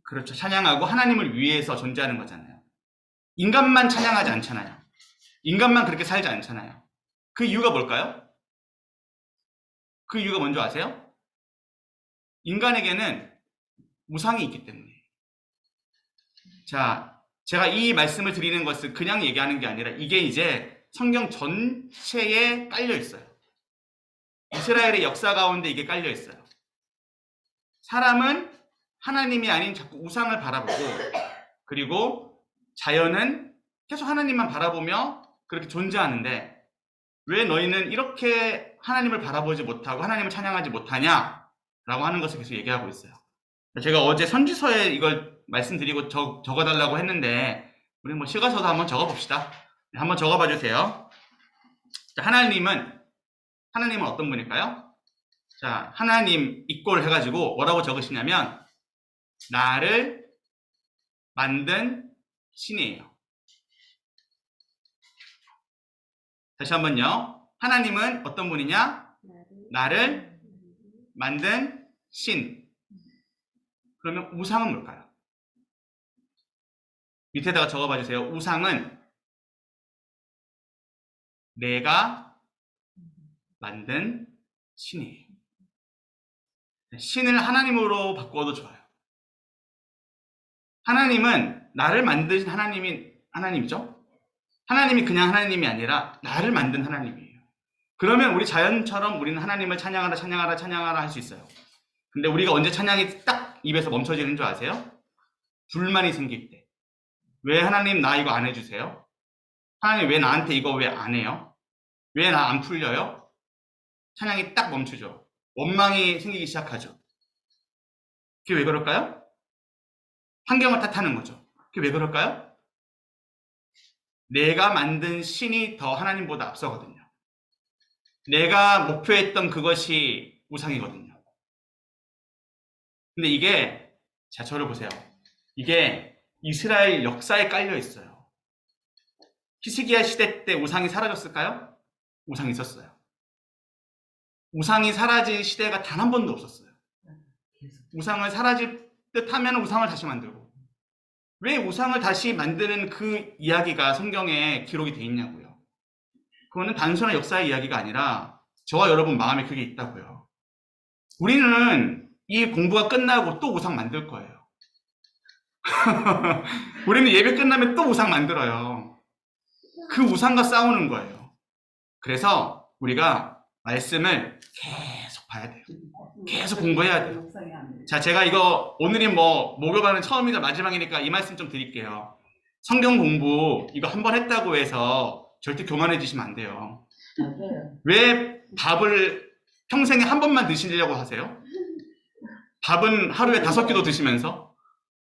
[SPEAKER 2] 그렇죠. 찬양하고 하나님을 위해서 존재하는 거잖아요. 인간만 찬양하지 않잖아요. 인간만 그렇게 살지 않잖아요. 그 이유가 뭘까요? 그 이유가 뭔지 아세요? 인간에게는 우상이 있기 때문에. 자, 제가 이 말씀을 드리는 것은 그냥 얘기하는 게 아니라 이게 이제 성경 전체에 깔려 있어요. 이스라엘의 역사 가운데 이게 깔려 있어요. 사람은 하나님이 아닌 자꾸 우상을 바라보고, 그리고 자연은 계속 하나님만 바라보며 그렇게 존재하는데 왜 너희는 이렇게 하나님을 바라보지 못하고 하나님을 찬양하지 못하냐? 라고 하는 것을 계속 얘기하고 있어요. 제가 어제 선지서에 이걸 말씀드리고 적어달라고 했는데 우리 뭐 시가서도 한번 적어봅시다. 한번 적어봐 주세요. 자, 하나님은 어떤 분일까요? 자, 하나님 이꼴 해가지고 뭐라고 적으시냐면 나를 만든 신이에요. 다시 한번요. 하나님은 어떤 분이냐? 나를 만든 신. 그러면 우상은 뭘까요? 밑에다가 적어봐 주세요. 우상은 내가 만든 신이에요. 신을 하나님으로 바꿔도 좋아요. 하나님은 나를 만드신 하나님이죠. 하나님이 그냥 하나님이 아니라 나를 만든 하나님이에요. 그러면 우리 자연처럼 우리는 하나님을 찬양하라 찬양하라 찬양하라 할 수 있어요. 근데 우리가 언제 찬양이 딱 입에서 멈춰지는 줄 아세요? 불만이 생길 때. 왜 하나님 나 이거 안 해주세요? 하나님 왜 나한테 이거 왜 안 해요? 왜 나 안 풀려요? 찬양이 딱 멈추죠. 원망이 생기기 시작하죠. 그게 왜 그럴까요? 환경을 탓하는 거죠. 그게 왜 그럴까요? 내가 만든 신이 더 하나님보다 앞서거든요. 내가 목표했던 그것이 우상이거든요. 근데 이게, 자, 저를 보세요. 이게 이스라엘 역사에 깔려 있어요. 히스기야 시대 때 우상이 사라졌을까요? 우상이 있었어요. 우상이 사라진 시대가 단 한 번도 없었어요. 우상을 사라질 듯 하면 우상을 다시 만들고. 왜 우상을 다시 만드는 그 이야기가 성경에 기록이 돼 있냐고요. 그거는 단순한 역사의 이야기가 아니라 저와 여러분 마음에 그게 있다고요. 우리는 이 공부가 끝나고 또 우상 만들 거예요. 우리는 예배 끝나면 또 우상 만들어요. 그 우상과 싸우는 거예요. 그래서 우리가 말씀을 계속 봐야 돼요. 계속 공부해야 돼요. 자, 제가 이거 오늘이 뭐 목요일은 처음이자 마지막이니까 이 말씀 좀 드릴게요. 성경 공부 이거 한 번 했다고 해서 절대 교만해지시면 안 돼요. 왜 밥을 평생에 한 번만 드시려고 하세요? 밥은 하루에 5끼도 드시면서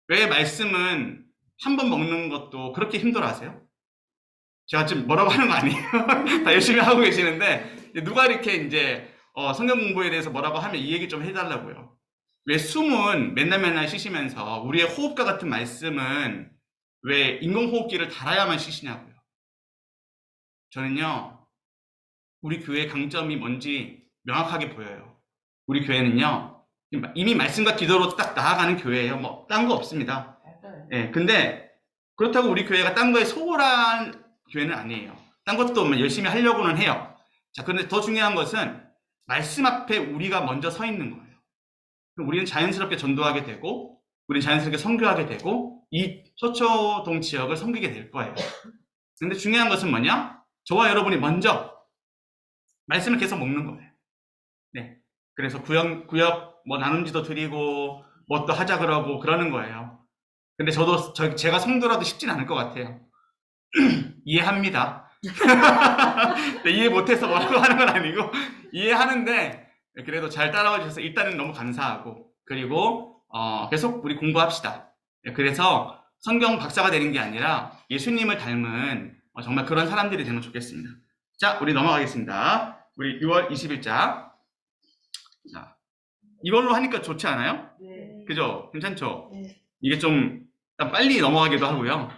[SPEAKER 2] 왜 말씀은 한 번 먹는 것도 그렇게 힘들어 하세요? 제가 지금 뭐라고 하는 거 아니에요? 다 열심히 하고 계시는데 누가 이렇게 이제 성경 공부에 대해서 뭐라고 하면 이 얘기 좀 해달라고요. 왜 숨은 맨날 쉬시면서 우리의 호흡과 같은 말씀은 왜 인공호흡기를 달아야만 쉬시냐고요. 저는요, 우리 교회의 강점이 뭔지 명확하게 보여요. 우리 교회는요, 이미 말씀과 기도로 딱 나아가는 교회예요. 뭐 딴 거 없습니다. 예, 근데 그렇다고 우리 교회가 딴 거에 소홀한 교회는 아니에요. 딴 것도 열심히 하려고는 해요. 자, 그런데 더 중요한 것은 말씀 앞에 우리가 먼저 서 있는 거예요. 그럼 우리는 자연스럽게 전도하게 되고, 우리는 자연스럽게 선교하게 되고, 이 서초동 지역을 섬기게 될 거예요. 근데 중요한 것은 뭐냐? 저와 여러분이 먼저 말씀을 계속 먹는 거예요. 네. 그래서 구역 뭐 나눔지도 드리고 뭐 또 하자 그러고 그러는 거예요. 근데 제가 성도라도 쉽진 않을 것 같아요. 이해합니다. 이해 못해서 뭐라고 하는 건 아니고 이해하는데 그래도 잘 따라와 주셔서 일단은 너무 감사하고 그리고 계속 우리 공부합시다. 그래서 성경 박사가 되는 게 아니라 예수님을 닮은 정말 그런 사람들이 되면 좋겠습니다. 자, 우리 넘어가겠습니다. 우리 6월 20일자. 자, 이걸로 하니까 좋지 않아요?
[SPEAKER 1] 네.
[SPEAKER 2] 그죠? 괜찮죠?
[SPEAKER 1] 네.
[SPEAKER 2] 이게 좀 빨리 넘어가기도 하고요.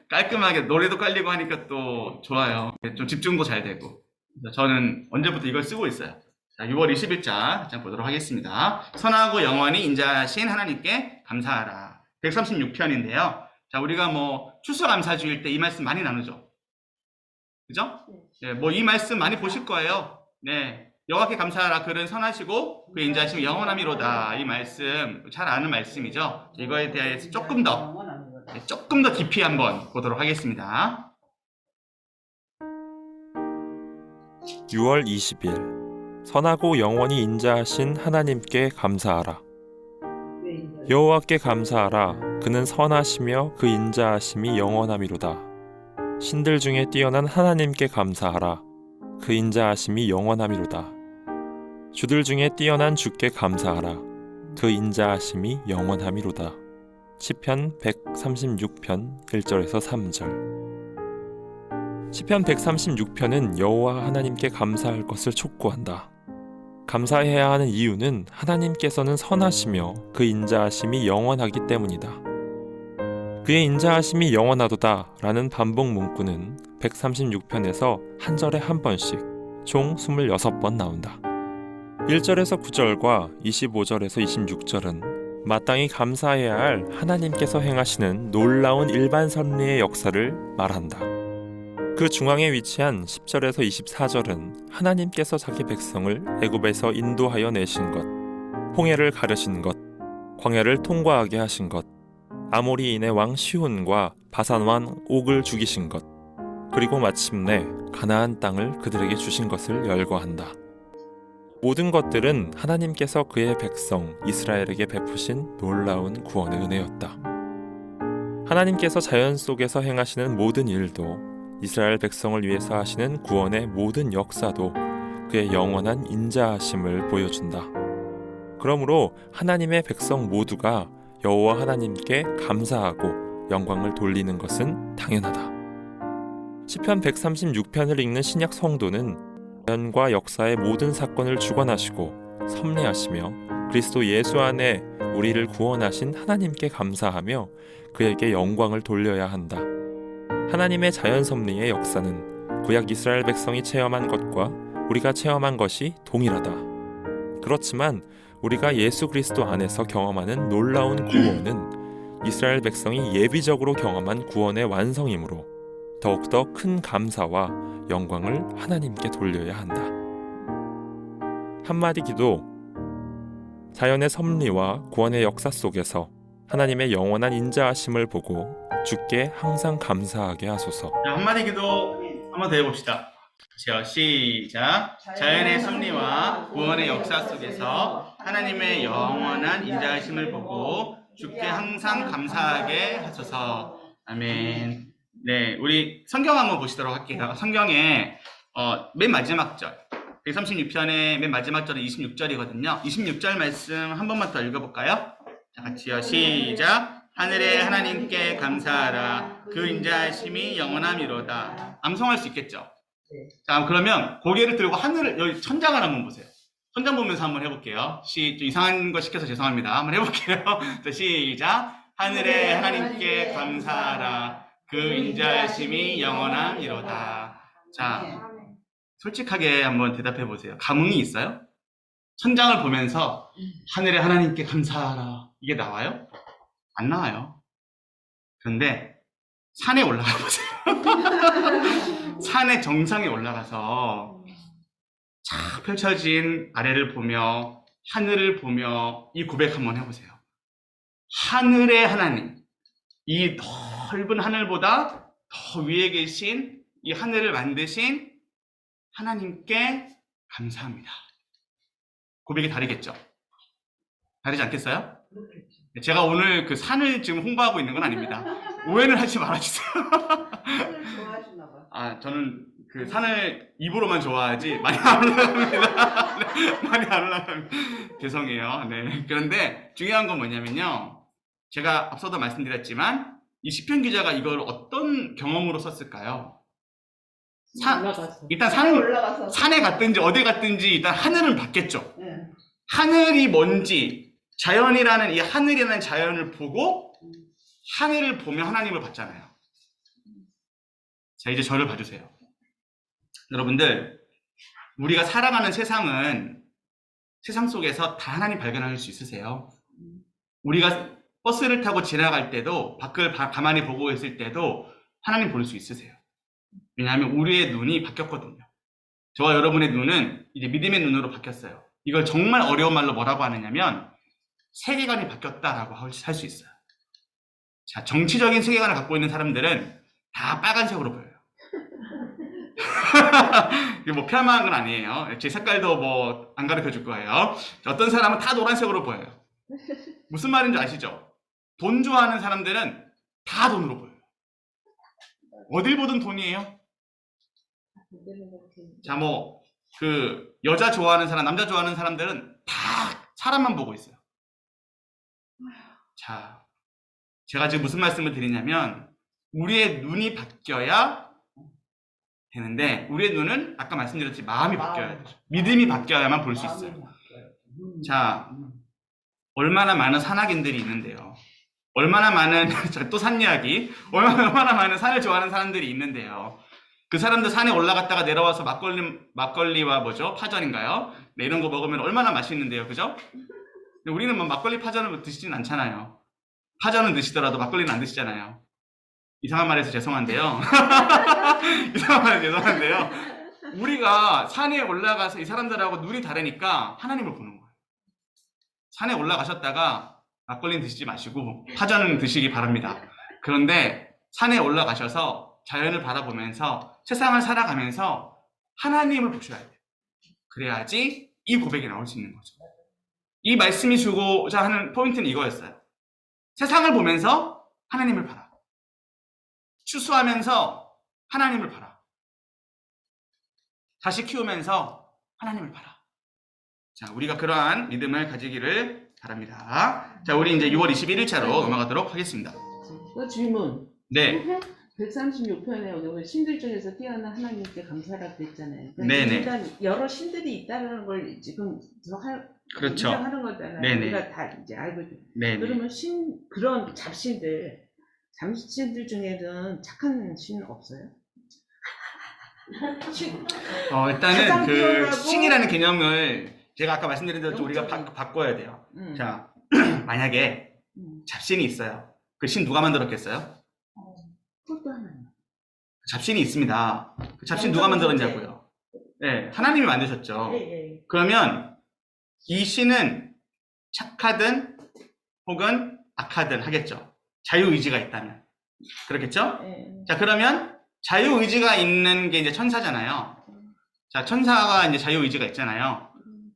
[SPEAKER 2] 깔끔하게 노래도 깔리고 하니까 또 좋아요. 좀 집중도 잘 되고. 그래서 저는 언제부터 이걸 쓰고 있어요. 자, 6월 20일자 잠깐 보도록 하겠습니다. 선하고 영원히 인자하신 하나님께 감사하라. 136편인데요. 자, 우리가 뭐 추수감사주일 때 이 말씀 많이 나누죠. 그죠? 네, 뭐 이 말씀 많이 보실 거예요. 네. 여호와께 감사하라. 그는 선하시고 그 인자하심이 영원함이로다. 이 말씀 잘 아는 말씀이죠. 이거에 대해서 조금 더 깊이 한번 보도록 하겠습니다.
[SPEAKER 7] 6월 20일 선하고 영원히 인자하신 하나님께 감사하라. 여호와께 감사하라. 그는 선하시며 그 인자하심이 영원함이로다. 신들 중에 뛰어난 하나님께 감사하라. 그 인자하심이 영원함이로다. 주들 중에 뛰어난 주께 감사하라. 그 인자하심이 영원함이로다. 시편 136편 1절에서 3절. 시편 136편은 여호와 하나님께 감사할 것을 촉구한다. 감사해야 하는 이유는 하나님께서는 선하시며 그 인자하심이 영원하기 때문이다. 그의 인자하심이 영원하도다 라는 반복 문구는 136편에서 한 절에 한 번씩 총 26번 나온다. 1절에서 9절과 25절에서 26절은 마땅히 감사해야 할 하나님께서 행하시는 놀라운 일반 섭리의 역사를 말한다. 그 중앙에 위치한 10절에서 24절은 하나님께서 자기 백성을 애굽에서 인도하여 내신 것, 홍해를 가르신 것, 광야를 통과하게 하신 것, 아모리인의 왕 시혼과 바산 왕 옥을 죽이신 것, 그리고 마침내 가나안 땅을 그들에게 주신 것을 열거한다. 모든 것들은 하나님께서 그의 백성 이스라엘에게 베푸신 놀라운 구원의 은혜였다. 하나님께서 자연 속에서 행하시는 모든 일도 이스라엘 백성을 위해서 하시는 구원의 모든 역사도 그의 영원한 인자하심을 보여준다. 그러므로 하나님의 백성 모두가 여호와 하나님께 감사하고 영광을 돌리는 것은 당연하다. 시편 136편을 읽는 신약 성도는 자연과 역사의 모든 사건을 주관하시고 섭리하시며 그리스도 예수 안에 우리를 구원하신 하나님께 감사하며 그에게 영광을 돌려야 한다. 하나님의 자연 섭리의 역사는 구약 이스라엘 백성이 체험한 것과 우리가 체험한 것이 동일하다. 그렇지만 우리가 예수 그리스도 안에서 경험하는 놀라운 구원은 이스라엘 백성이 예비적으로 경험한 구원의 완성이므로 더욱더 큰 감사와 영광을 하나님께 돌려야 한다. 한마디 기도. 자연의 섭리와 구원의 역사 속에서 하나님의 영원한 인자하심을 보고 주께 항상 감사하게 하소서.
[SPEAKER 2] 자, 한마디 기도 한번 더 해봅시다. 시작. 자연의 섭리와 구원의 역사 속에서 하나님의 영원한 인자하심을 보고 주께 항상 감사하게 하소서. 아멘. 네, 우리 성경 한번 보시도록 할게요. 성경에 맨 마지막 절 136편의 맨 마지막 절은 26절이거든요. 26절 말씀 한 번만 더 읽어볼까요? 자, 같이요. 시작. 하늘의 하나님께 감사하라. 그 인자하심이 영원함이로다. 암송할 수 있겠죠?
[SPEAKER 1] 네.
[SPEAKER 2] 자, 그러면 고개를 들고 하늘을, 여기 천장을 한번 보세요. 천장 보면서 한번 해볼게요. 좀 이상한 거 시켜서 죄송합니다. 한번 해볼게요. 자, 시작. 하늘의 하나님께 감사하라. 그 인자하심이 영원함이로다. 자, 솔직하게 한번 대답해 보세요. 감흥이 있어요? 천장을 보면서 하늘의 하나님께 감사하라. 이게 나와요? 안 나와요. 그런데 산에 올라가 보세요. 산의 정상에 올라가서 쫙 펼쳐진 아래를 보며 하늘을 보며 이 고백 한번 해보세요. 하늘의 하나님, 이 넓은 하늘보다 더 위에 계신 이 하늘을 만드신 하나님께 감사합니다. 고백이 다르겠죠? 다르지 않겠어요? 제가 오늘 그 산을 지금 홍보하고 있는 건 아닙니다. 오해는 하지 말아주세요.
[SPEAKER 1] 좋아하시나 봐.
[SPEAKER 2] 아, 저는 그 산을 입으로만 좋아하지 많이 안 올라갑니다. 네, 많이 안 올라갑니다. 죄송해요. 네. 그런데 중요한 건 뭐냐면요. 제가 앞서도 말씀드렸지만 이 시편 기자가 이걸 어떤 경험으로 썼을까요?
[SPEAKER 1] 올라가서.
[SPEAKER 2] 일단
[SPEAKER 1] 올라가서.
[SPEAKER 2] 산에 갔든지 어디 갔든지 일단 하늘은 봤겠죠.
[SPEAKER 1] 예.
[SPEAKER 2] 하늘이 뭔지, 자연이라는 이 하늘이라는 자연을 보고 하늘을 보며 하나님을 봤잖아요. 자, 이제 저를 봐주세요. 여러분들, 우리가 살아가는 세상은 세상 속에서 다 하나님 발견할 수 있으세요? 우리가 버스를 타고 지나갈 때도, 밖을 가만히 보고 있을 때도 하나님 볼 수 있으세요. 왜냐하면 우리의 눈이 바뀌었거든요. 저와 여러분의 눈은 이제 믿음의 눈으로 바뀌었어요. 이걸 정말 어려운 말로 뭐라고 하느냐면 세계관이 바뀌었다라고 할 수 있어요. 자, 정치적인 세계관을 갖고 있는 사람들은 다 빨간색으로 보여요. 이게 뭐 폄하한 건 아니에요. 제 색깔도 뭐 안 가르쳐 줄 거예요. 어떤 사람은 다 노란색으로 보여요. 무슨 말인지 아시죠? 돈 좋아하는 사람들은 다 돈으로 보여요. 어딜 보든 돈이에요. 자, 뭐 그 여자 좋아하는 사람, 남자 좋아하는 사람들은 다 사람만 보고 있어요. 자, 제가 지금 무슨 말씀을 드리냐면 우리의 눈이 바뀌어야 되는데 우리의 눈은 아까 말씀드렸듯이 마음이 바뀌어야 돼요. 믿음이 바뀌어야만 볼 수 있어요. 자, 얼마나 많은 산악인들이 있는데요. 얼마나 많은 또 산 이야기, 얼마나 많은 산을 좋아하는 사람들이 있는데요. 그 사람들 산에 올라갔다가 내려와서 막걸리와 뭐죠? 파전인가요? 네, 이런 거 먹으면 얼마나 맛있는데요. 그죠? 근데 우리는 뭐 막걸리 파전을 드시진 않잖아요. 파전은 드시더라도 막걸리는 안 드시잖아요. 이상한 말해서 죄송한데요. 이상한 말해서 죄송한데요. 우리가 산에 올라가서 이 사람들하고 눈이 다르니까 하나님을 보는 거예요. 산에 올라가셨다가 막걸리는 드시지 마시고 파전은 드시기 바랍니다. 그런데 산에 올라가셔서 자연을 바라보면서 세상을 살아가면서 하나님을 보셔야 돼요. 그래야지 이 고백이 나올 수 있는 거죠. 이 말씀이 주고자 하는 포인트는 이거였어요. 세상을 보면서 하나님을 봐라. 추수하면서 하나님을 봐라. 다시 키우면서 하나님을 봐라. 자, 우리가 그러한 믿음을 가지기를 바랍니다. 자, 우리 이제 6월 21일차로 넘어가도록 하겠습니다.
[SPEAKER 1] 또 질문.
[SPEAKER 2] 네.
[SPEAKER 1] 136편에 여기 신들 중에서 뛰어난 하나님께 감사라고 했잖아요.
[SPEAKER 2] 네네.
[SPEAKER 1] 일단 여러 신들이 있다는 걸 지금
[SPEAKER 2] 그렇죠.
[SPEAKER 1] 인정하는 거잖아요.
[SPEAKER 2] 네네.
[SPEAKER 1] 우리가 다 이제 알고 있죠.
[SPEAKER 2] 네.
[SPEAKER 1] 그러면 그런 잡신들 중에는 착한 신 없어요?
[SPEAKER 2] 일단은
[SPEAKER 1] 가장
[SPEAKER 2] 그
[SPEAKER 1] 뛰어나고
[SPEAKER 2] 신이라는 개념을 제가 아까 말씀드린 대로 우리가
[SPEAKER 1] 영적인.
[SPEAKER 2] 바꿔야 돼요.
[SPEAKER 1] 음.
[SPEAKER 2] 자, 만약에 잡신이 있어요. 그 신 누가 만들었겠어요?
[SPEAKER 1] 그것도 하나요.
[SPEAKER 2] 잡신이 있습니다. 그 잡신 누가 만들었냐고요? 네, 하나님이 만드셨죠.
[SPEAKER 1] 예.
[SPEAKER 2] 그러면 이 신은 착하든 혹은 악하든 하겠죠. 자유의지가 있다면. 그렇겠죠?
[SPEAKER 1] 예.
[SPEAKER 2] 자, 그러면 자유의지가 있는 게 이제 천사잖아요. 자, 천사가 이제 자유의지가 있잖아요.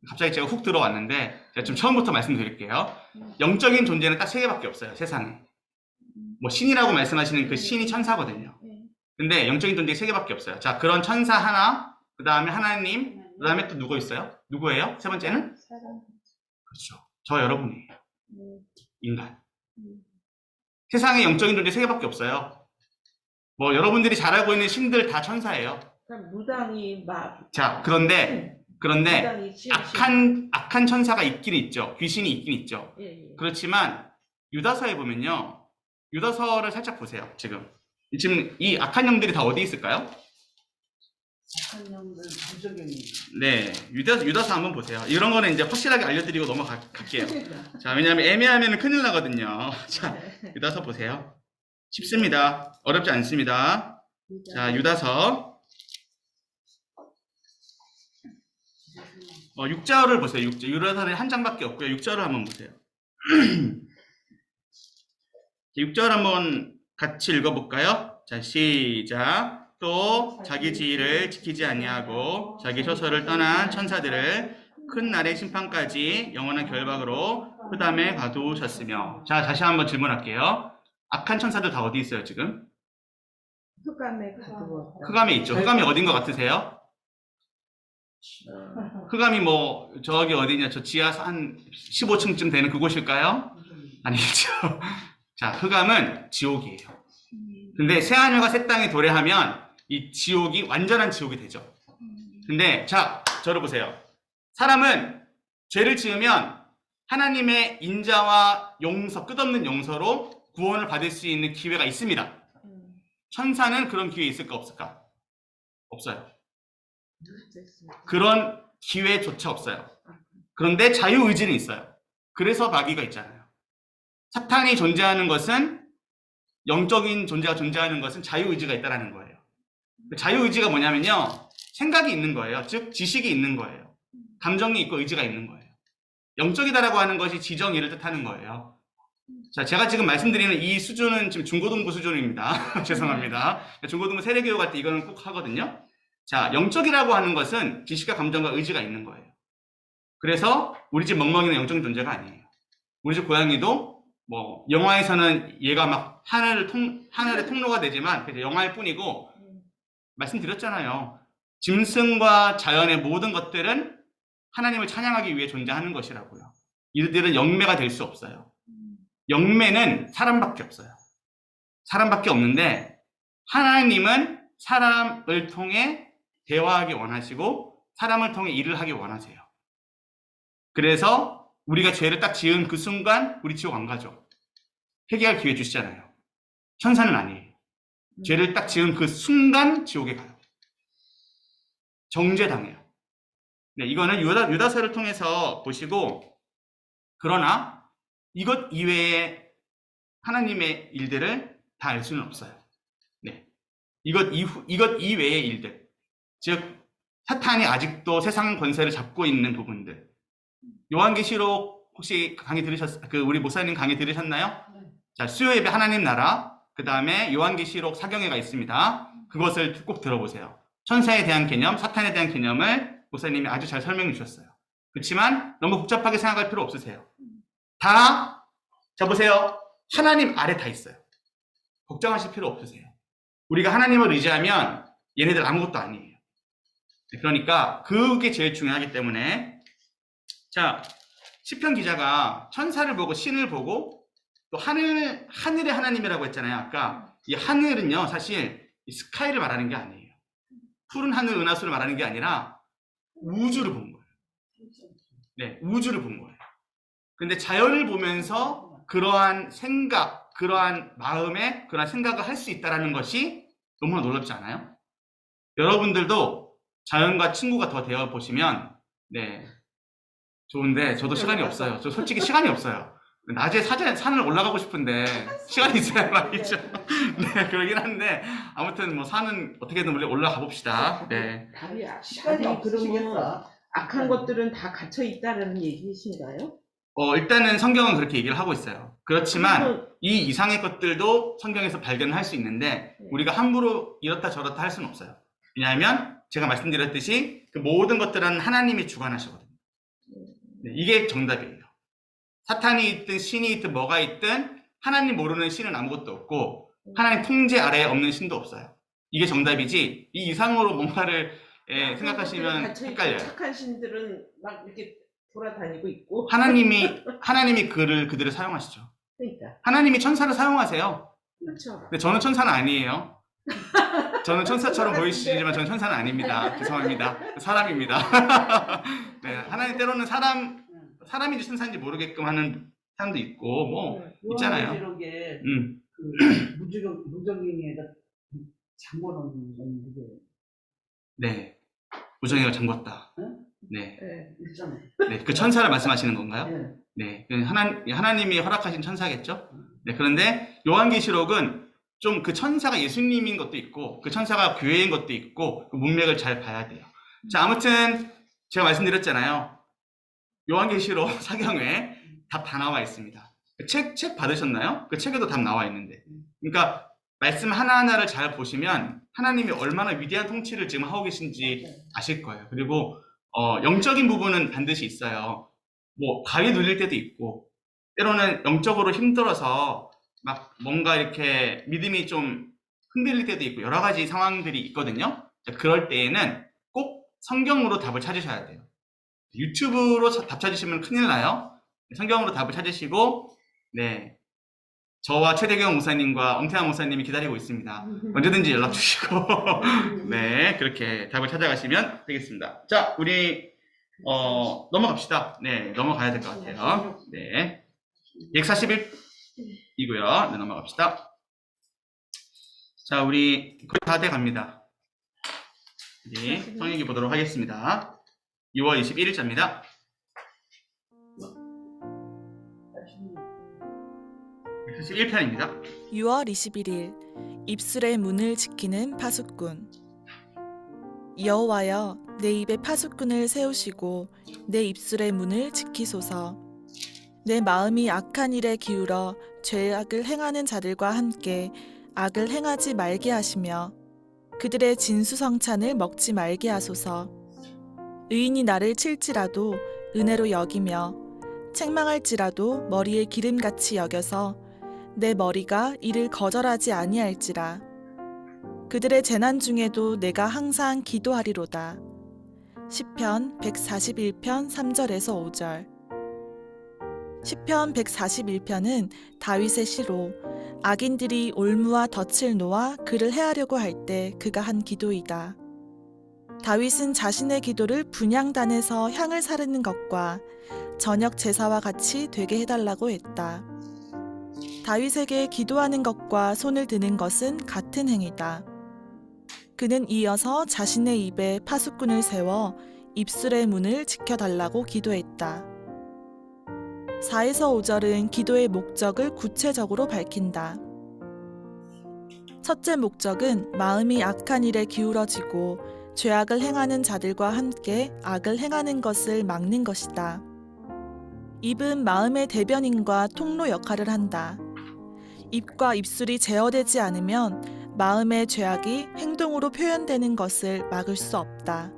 [SPEAKER 2] 갑자기 제가 훅 들어왔는데 제가 좀 처음부터 말씀드릴게요. 영적인 존재는 딱 세 개밖에 없어요, 세상에. 뭐 신이라고 말씀하시는 그 신이 천사거든요. 근데 영적인 존재 세 개밖에 없어요. 자, 그런 천사 하나, 그 다음에 하나님, 그 다음에 또 누구 있어요? 누구예요? 세 번째는? 그렇죠. 저 여러분이에요. 인간. 세상에 영적인 존재 세 개밖에 없어요. 뭐 여러분들이 잘 알고 있는 신들 다 천사예요.
[SPEAKER 1] 그럼 무당이
[SPEAKER 2] 자, 그런데
[SPEAKER 1] 무당이
[SPEAKER 2] 악한 천사가 있긴 있죠. 귀신이 있긴 있죠.
[SPEAKER 1] 예.
[SPEAKER 2] 그렇지만 유다서에 보면요. 유다서를 살짝 보세요. 지금 이 악한 영들이 다 어디 있을까요?
[SPEAKER 1] 착한 영들 부적용이.
[SPEAKER 2] 네, 유다서 한번 보세요. 이런 거는 이제 확실하게 알려드리고 넘어갈게요. 자, 왜냐하면 애매하면 큰일 나거든요. 자, 유다서 보세요. 쉽습니다. 어렵지 않습니다. 자, 유다서 6절을 보세요. 6절. 유다서는 한 장밖에 없고요. 6절을 한번 보세요. 6절 한번 같이 읽어볼까요? 자, 시작. 또 자기 지위를 지키지 아니하고 자기 처소를 떠난 천사들을 큰 날의 심판까지 영원한 결박으로 흑암에 가두셨으며. 자, 다시 한번 질문할게요. 악한 천사들 다 어디 있어요 지금?
[SPEAKER 1] 흑암에 가두었다.
[SPEAKER 2] 흑암에 있죠. 흑암이 어딘 것 같으세요? 흑암이 뭐 저기 어디냐, 저 지하 한 15층쯤 되는 그곳일까요? 아니죠. 자, 흑암은 지옥이에요. 근데 새하늘과 새 땅이 도래하면 이 지옥이 완전한 지옥이 되죠. 근데 자, 저를 보세요. 사람은 죄를 지으면 하나님의 인자와 용서, 끝없는 용서로 구원을 받을 수 있는 기회가 있습니다. 천사는 그런 기회 있을까 없을까? 없어요. 그런 기회조차 없어요. 그런데 자유의지는 있어요. 그래서 마귀가 있잖아요. 사탄이 존재하는 것은, 영적인 존재가 존재하는 것은 자유의지가 있다는 거예요. 자유의지가 뭐냐면요, 생각이 있는 거예요. 즉 지식이 있는 거예요. 감정이 있고 의지가 있는 거예요. 영적이다라고 하는 것이 지정의를 뜻하는 거예요. 자, 제가 지금 말씀드리는 이 수준은 지금 중고등부 수준입니다. 죄송합니다. 중고등부 세례교육할 때 이거는 꼭 하거든요. 자, 영적이라고 하는 것은 지식과 감정과 의지가 있는 거예요. 그래서 우리 집 멍멍이는 영적인 존재가 아니에요. 우리 집 고양이도 뭐 영화에서는 얘가 막 하늘의 통로가 되지만 그게 영화일 뿐이고, 말씀드렸잖아요. 짐승과 자연의 모든 것들은 하나님을 찬양하기 위해 존재하는 것이라고요. 이들은 영매가 될 수 없어요. 영매는 사람밖에 없어요. 사람밖에 없는데 하나님은 사람을 통해 대화하기 원하시고 사람을 통해 일을 하기 원하세요. 그래서 우리가 죄를 딱 지은 그 순간 우리 지옥 안 가죠. 회개할 기회 주시잖아요. 천사는 아니에요. 죄를 딱 지은 그 순간 지옥에 가요. 정죄당해요. 네, 이거는 유다서를 통해서 보시고, 그러나 이것 이외에 하나님의 일들을 다 알 수는 없어요. 네, 이것 이외의 일들, 즉 사탄이 아직도 세상 권세를 잡고 있는 부분들. 요한계시록 혹시 강의 우리 목사님 강의 들으셨나요? 자, 수요 예배 하나님 나라, 그 다음에 요한계시록 사경회가 있습니다. 그것을 꼭 들어보세요. 천사에 대한 개념, 사탄에 대한 개념을 목사님이 아주 잘 설명해 주셨어요. 그렇지만 너무 복잡하게 생각할 필요 없으세요. 다, 자 보세요. 하나님 아래 다 있어요. 걱정하실 필요 없으세요. 우리가 하나님을 의지하면 얘네들 아무것도 아니에요. 그러니까 그게 제일 중요하기 때문에, 자, 시편 기자가 천사를 보고 신을 보고 또 하늘의 하나님이라고 했잖아요. 아까 이 하늘은요, 사실 이 스카이를 말하는 게 아니에요. 푸른 하늘 은하수를 말하는 게 아니라 우주를 본 거예요. 네, 우주를 본 거예요. 근데 자연을 보면서 그러한 생각, 그러한 마음에 그러한 생각을 할 수 있다는 것이 너무나 놀랍지 않아요? 여러분들도 자연과 친구가 더 되어 보시면, 네, 좋은데 저도 시간이 없어요. 저 솔직히 시간이 없어요. 낮에 산을 올라가고 싶은데 시간이 있어야 말이죠. 네, 그러긴 한데 아무튼 뭐 산은 어떻게든 우리 올라가 봅시다. 네.
[SPEAKER 1] 시간이 그러면 악한 것들은 다 갇혀 있다라는 얘기이신가요?
[SPEAKER 2] 일단은 성경은 그렇게 얘기를 하고 있어요. 그렇지만 이 이상의 것들도 성경에서 발견할 수 있는데 우리가 함부로 이렇다 저렇다 할 수는 없어요. 왜냐하면 제가 말씀드렸듯이 그 모든 것들은 하나님이 주관하시거든요. 네, 이게 정답이에요. 사탄이 있든 신이 있든 뭐가 있든 하나님 모르는 신은 아무것도 없고 하나님 통제 아래에 없는 신도 없어요. 이게 정답이지 이 이상으로 뭔가를 생각하시면 헷갈려요.
[SPEAKER 1] 착한 신들은 막 이렇게 돌아다니고 있고
[SPEAKER 2] 하나님이 그들을 사용하시죠.
[SPEAKER 1] 그러니까.
[SPEAKER 2] 하나님이 천사를 사용하세요.
[SPEAKER 1] 그렇죠.
[SPEAKER 2] 근데 저는 천사는 아니에요. 저는 천사처럼 보이시지만 저는 천사는 아닙니다. 죄송합니다. 사람입니다. 네, 하나님 때로는 사람인지 천사인지 모르게끔 하는 사람도 있고 뭐 있잖아요.
[SPEAKER 8] 요한계시록에 그 무적행에다 잠궈놓은 건 누구예요?
[SPEAKER 2] 네, 무정이가 잠궜다.
[SPEAKER 8] 응?
[SPEAKER 2] 네,
[SPEAKER 8] 있잖아요.
[SPEAKER 2] 네, 그 천사를 말씀하시는 건가요?
[SPEAKER 8] 네.
[SPEAKER 2] 네, 하나님이 허락하신 천사겠죠. 네, 그런데 요한계시록은 좀 그 천사가 예수님인 것도 있고 그 천사가 교회인 것도 있고 그 문맥을 잘 봐야 돼요. 자, 아무튼 제가 말씀드렸잖아요. 요한계시록 사경에 답 다 나와 있습니다. 책 받으셨나요? 그 책에도 답 나와 있는데. 그러니까 말씀 하나하나를 잘 보시면 하나님이 얼마나 위대한 통치를 지금 하고 계신지 아실 거예요. 그리고 영적인 부분은 반드시 있어요. 뭐 가위 눌릴 때도 있고, 때로는 영적으로 힘들어서 막 뭔가 이렇게 믿음이 좀 흔들릴 때도 있고, 여러 가지 상황들이 있거든요. 그럴 때에는 꼭 성경으로 답을 찾으셔야 돼요. 유튜브로 답 찾으시면 큰일 나요. 성경으로 답을 찾으시고, 네, 저와 최대경 목사님과 엄태환 목사님이 기다리고 있습니다. 언제든지 연락 주시고 네, 그렇게 답을 찾아가시면 되겠습니다. 자, 우리 넘어갑시다. 네, 넘어가야 될 것 같아요. 네, 141이고요. 네, 넘어갑시다. 자, 우리 거의 다 돼갑니다. 우리 성경기 보도록 하겠습니다. 6월 21일자입니다. 141편입니다.
[SPEAKER 9] 6월 21일 입술의 문을 지키는 파수꾼. 여호와여, 내 입에 파수꾼을 세우시고 내 입술의 문을 지키소서. 내 마음이 악한 일에 기울어 죄악을 행하는 자들과 함께 악을 행하지 말게 하시며 그들의 진수성찬을 먹지 말게 하소서. 의인이 나를 칠지라도 은혜로 여기며 책망할지라도 머리에 기름같이 여겨서 내 머리가 이를 거절하지 아니할지라. 그들의 재난 중에도 내가 항상 기도하리로다. 시편 141편 3절에서 5절. 시편 141편은 다윗의 시로 악인들이 올무와 덫을 놓아 그를 해하려고 할 때 그가 한 기도이다. 다윗은 자신의 기도를 분향단에서 향을 사르는 것과 저녁 제사와 같이 되게 해달라고 했다. 다윗에게 기도하는 것과 손을 드는 것은 같은 행위다. 그는 이어서 자신의 입에 파수꾼을 세워 입술의 문을 지켜달라고 기도했다. 4에서 5절은 기도의 목적을 구체적으로 밝힌다. 첫째 목적은 마음이 악한 일에 기울어지고 죄악을 행하는 자들과 함께 악을 행하는 것을 막는 것이다. 입은 마음의 대변인과 통로 역할을 한다. 입과 입술이 제어되지 않으면 마음의 죄악이 행동으로 표현되는 것을 막을 수 없다.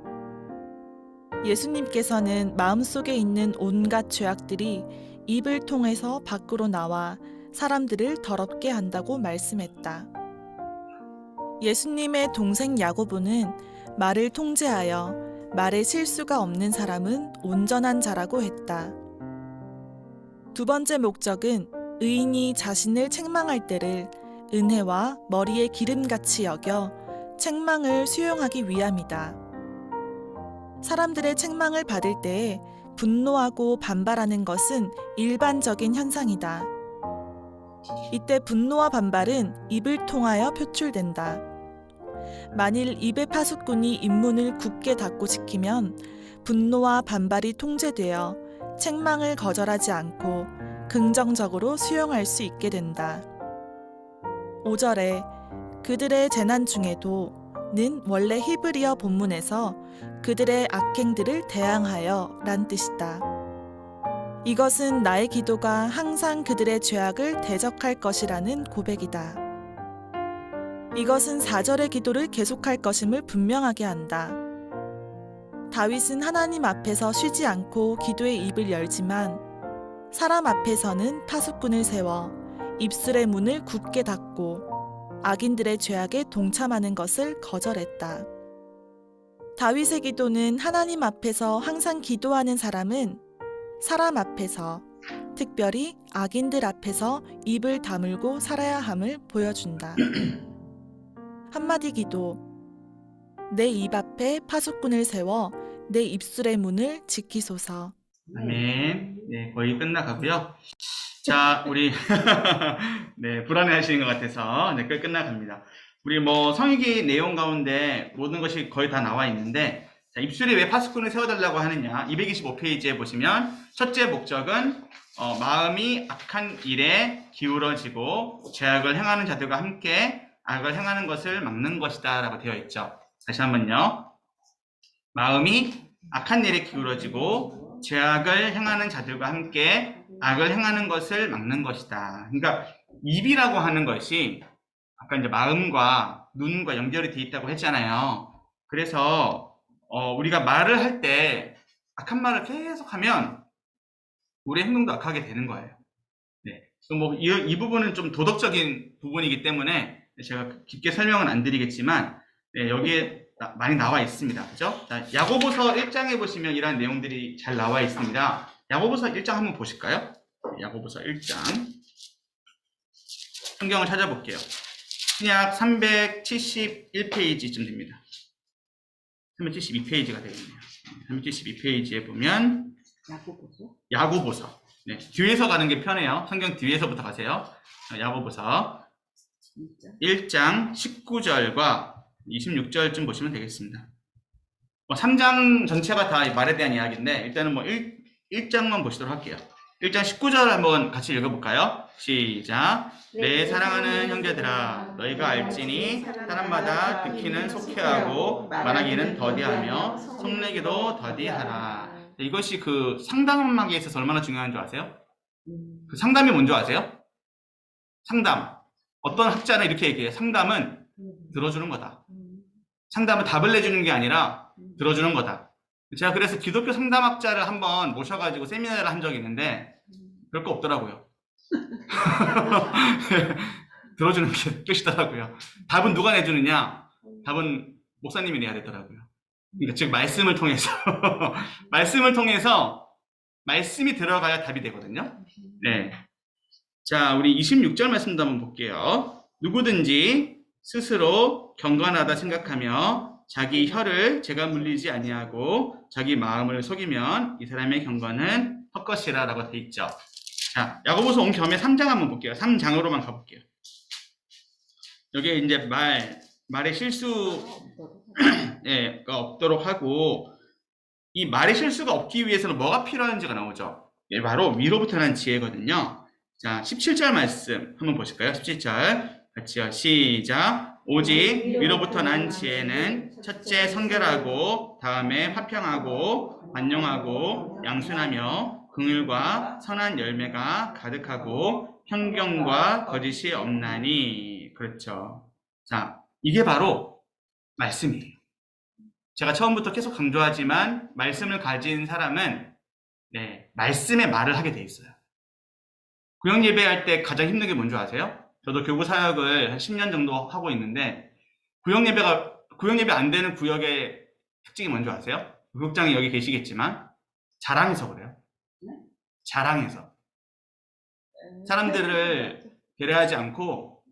[SPEAKER 9] 예수님께서는 마음속에 있는 온갖 죄악들이 입을 통해서 밖으로 나와 사람들을 더럽게 한다고 말씀했다. 예수님의 동생 야고보는 말을 통제하여 말에 실수가 없는 사람은 온전한 자라고 했다. 두 번째 목적은 의인이 자신을 책망할 때를 은혜와 머리에 기름같이 여겨 책망을 수용하기 위함이다. 사람들의 책망을 받을 때에 분노하고 반발하는 것은 일반적인 현상이다. 이때 분노와 반발은 입을 통하여 표출된다. 만일 입의 파수꾼이 입문을 굳게 닫고 지키면 분노와 반발이 통제되어 책망을 거절하지 않고 긍정적으로 수용할 수 있게 된다. 5절에 그들의 재난 중에도 는 원래 히브리어 본문에서 그들의 악행들을 대항하여 란 뜻이다. 이것은 나의 기도가 항상 그들의 죄악을 대적할 것이라는 고백이다. 이것은 4절의 기도를 계속할 것임을 분명하게 한다. 다윗은 하나님 앞에서 쉬지 않고 기도의 입을 열지만 사람 앞에서는 파수꾼을 세워 입술의 문을 굳게 닫고 악인들의 죄악에 동참하는 것을 거절했다. 다윗의 기도는 하나님 앞에서 항상 기도하는 사람은 사람 앞에서, 특별히 악인들 앞에서 입을 다물고 살아야 함을 보여준다. 한마디 기도. 내 입 앞에 파수꾼을 세워 내 입술의 문을 지키소서.
[SPEAKER 2] 아멘. 네, 거의 끝나가고요. 자, 우리 네, 불안해하시는 것 같아서 네, 끝나갑니다. 우리 뭐 성의기 내용 가운데 모든 것이 거의 다 나와 있는데, 자, 입술에 왜 파수꾼을 세워달라고 하느냐? 225페이지에 보시면 첫째 목적은 마음이 악한 일에 기울어지고 죄악을 행하는 자들과 함께 악을 행하는 것을 막는 것이다 라고 되어 있죠. 다시 한번요. 마음이 악한 일에 기울어지고 죄악을 행하는 자들과 함께 악을 행하는 것을 막는 것이다. 그러니까 입이라고 하는 것이 아까 이제 마음과 눈과 연결이 돼 있다고 했잖아요. 그래서 우리가 말을 할 때 악한 말을 계속하면 우리 행동도 악하게 되는 거예요. 네. 이 부분은 좀 도덕적인 부분이기 때문에 제가 깊게 설명은 안 드리겠지만 네, 여기에 많이 나와 있습니다. 그죠? 자, 야고보서 1장에 보시면 이러한 내용들이 잘 나와 있습니다. 야고보서 1장 한번 보실까요? 야고보서 1장. 성경을 찾아볼게요. 신약 371페이지쯤 됩니다. 372페이지가 되겠네요. 372페이지에 보면 야고보서. 네, 뒤에서 가는 게 편해요. 성경 뒤에서부터 가세요. 야고보서 1장 19절과 26절쯤 보시면 되겠습니다. 3장 전체가 다 말에 대한 이야기인데 일단은 1장만 보시도록 할게요. 1장 19절 한번 같이 읽어볼까요? 시작. 내 사랑하는 형제들아, 너희가 알지니 사람마다 듣기는 속회하고 말하기는 더디하며 성내기도 더디하라. 이것이 그 상담하기에 있어서 얼마나 중요한 줄 아세요? 그 상담이 뭔지 아세요? 상담. 어떤 학자는 이렇게 얘기해요. 상담은 들어주는 거다. 상담은 답을 내주는 게 아니라 들어주는 거다. 제가 그래서 기독교 상담학자를 한번 모셔가지고 세미나를 한 적이 있는데 별거 없더라고요. 들어주는 게 끝이더라고요. 답은 누가 내주느냐? 답은 목사님이 내야 되더라고요. 그러니까 즉 말씀을 통해서 말씀이 들어가야 답이 되거든요. 네. 자, 우리 26절 말씀도 한번 볼게요. 누구든지 스스로 경건하다 생각하며 자기 혀를 제가 물리지 아니하고 자기 마음을 속이면 이 사람의 경건은 헛것이라라고 돼 있죠. 자, 야고보서 온 겸해 3장 한번 볼게요. 3장으로만 가볼게요. 여기에 이제 말의 실수가 없도록 하고, 이 말의 실수가 없기 위해서는 뭐가 필요한지가 나오죠. 예, 바로 위로부터 난 지혜거든요. 자, 17절 말씀 한번 보실까요? 17절 같이요. 시작. 오직 위로부터 난 지혜는 첫째 성결하고 다음에 화평하고 관용하고 양순하며 긍휼과 선한 열매가 가득하고 편견과 거짓이 없나니. 그렇죠. 자, 이게 바로 말씀이에요. 제가 처음부터 계속 강조하지만 말씀을 가진 사람은 말씀의 말을 하게 돼 있어요. 구역 예배할 때 가장 힘든 게 뭔지 아세요? 저도 교구 사역을 한 10년 정도 하고 있는데 구역 예배 안 되는 구역의 특징이 뭔지 아세요? 구역장이 여기 계시겠지만 자랑해서 그래요. 자랑해서. 사람들을 배려하지 않고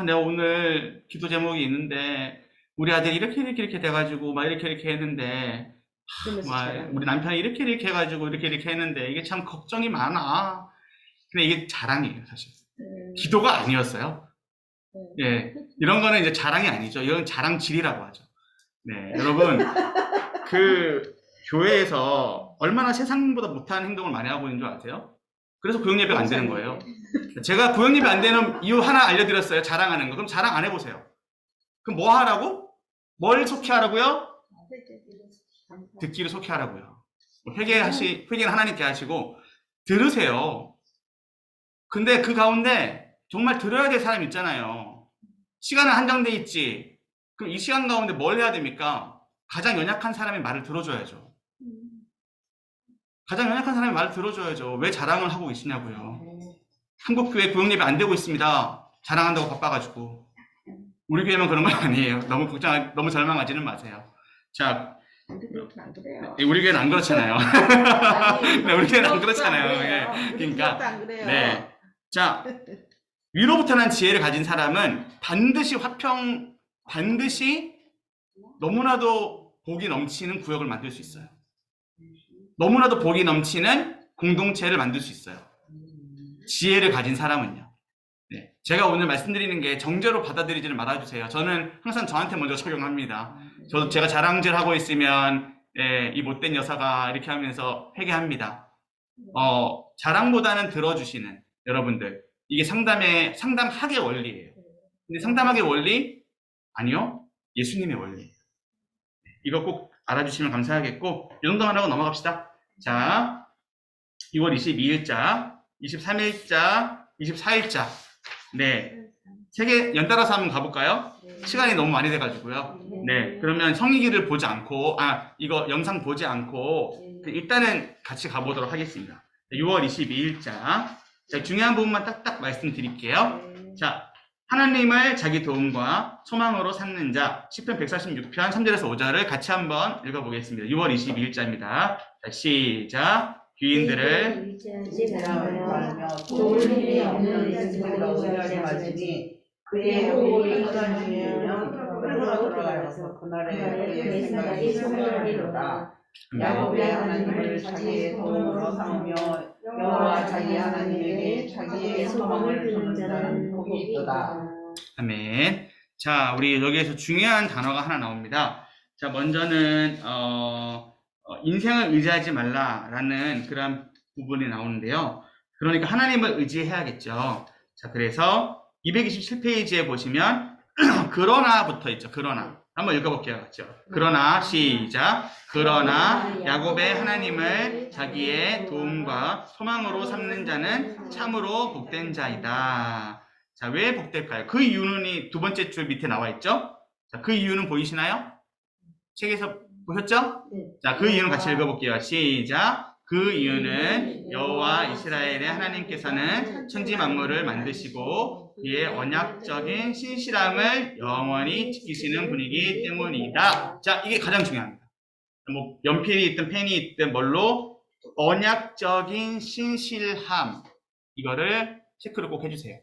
[SPEAKER 2] 내가 오늘 기도 제목이 있는데 우리 아들이 이렇게 돼가지고 막 이렇게 했는데 우리 남편이 이렇게 해가지고 이렇게 했는데 이게 참 걱정이 많아. 근데 이게 자랑이에요, 사실. 기도가 아니었어요. 예, 이런 거는 이제 자랑이 아니죠. 이건 자랑질이라고 하죠. 네, 여러분, 그 교회에서 얼마나 세상보다 못한 행동을 많이 하고 있는 줄 아세요? 그래서 구역예배가 안 되는 거예요. 제가 구역예배 안 되는 이유 하나 알려드렸어요. 자랑하는 거. 그럼 자랑 안 해보세요. 그럼 뭐 하라고? 뭘 속히하라고요? 듣기를 속히하라고요. 회개는 하나님께 하시고 들으세요. 근데 그 가운데 정말 들어야 될 사람 있잖아요. 시간은 한정돼 있지. 그럼 이 시간 가운데 뭘 해야 됩니까? 가장 연약한 사람의 말을 들어줘야죠. 가장 연약한 사람의 말을 들어줘야죠. 왜 자랑을 하고 계시냐고요. 한국교회 구역예배 안 되고 있습니다. 자랑한다고 바빠가지고. 우리 교회만 그런 건 아니에요. 너무 절망하지는 마세요. 자, 우리 교회는 안 그렇잖아요. 네, 우리 교회는 안 그렇잖아요. 예. 그러니까, 네. 자, 위로부터 난 지혜를 가진 사람은 반드시 너무나도 복이 넘치는 구역을 만들 수 있어요. 너무나도 복이 넘치는 공동체를 만들 수 있어요. 지혜를 가진 사람은요. 네. 제가 오늘 말씀드리는 게 정죄로 받아들이지는 말아주세요. 저는 항상 저한테 먼저 적용합니다. 제가 자랑질하고 있으면 이 못된 여사가 이렇게 하면서 회개합니다. 자랑보다는 들어주시는 여러분들, 이게 상담학의 원리예요. 근데 상담학의 원리? 아니요. 예수님의 원리예요. 이거 꼭 알아주시면 감사하겠고, 이 정도만 하고 넘어갑시다. 자, 2월 22일자, 23일자, 24일자. 네. 세 개 연달아서 한번 가볼까요? 시간이 너무 많이 돼가지고요. 네. 그러면 성리기를 보지 않고, 이거 영상 보지 않고, 일단은 같이 가보도록 하겠습니다. 6월 22일자. 자, 중요한 부분만 딱딱 말씀드릴게요. 자, 하나님을 자기 도움과 소망으로 삼는 자, 시편 146편 3절에서 5절을 같이 한번 읽어보겠습니다. 6월 22일자입니다. 자, 시작. 귀인들을
[SPEAKER 10] 좋은 일이 없는 것으로 의하지 마시니 그의 호흡이 끊어지면 끌고 돌아가서 그날에 그의 생각이 소멸하리로다. 야곱의 하나님을 자기의 도움으로 삼으며 여호와 자기 하나님에게 자기의 소망을 두는 자는 복이 있도다.
[SPEAKER 2] 아멘. 자, 우리 여기에서 중요한 단어가 하나 나옵니다. 자, 먼저는 인생을 의지하지 말라라는 그런 부분이 나오는데요. 그러니까 하나님을 의지해야겠죠. 자, 그래서 227페이지에 보시면 그러나 붙어 있죠. 그러나. 한번 읽어볼게요. 같죠? 그러나 시작. 그러나 야곱의 하나님을 자기의 도움과 소망으로 삼는 자는 참으로 복된 자이다. 자, 왜 복될까요? 그 이유는 두 번째 줄 밑에 나와 있죠? 자, 그 이유는 보이시나요? 책에서 보셨죠? 자, 그 이유는 같이 읽어볼게요. 시작. 그 이유는 여호와 이스라엘의 하나님께서는 천지 만물을 만드시고 그의 언약적인 신실함을 영원히 지키시는 분이기 때문이다. 자, 이게 가장 중요합니다. 뭐 연필이 있든 펜이 있든 뭘로 언약적인 신실함, 이거를 체크를 꼭 해주세요.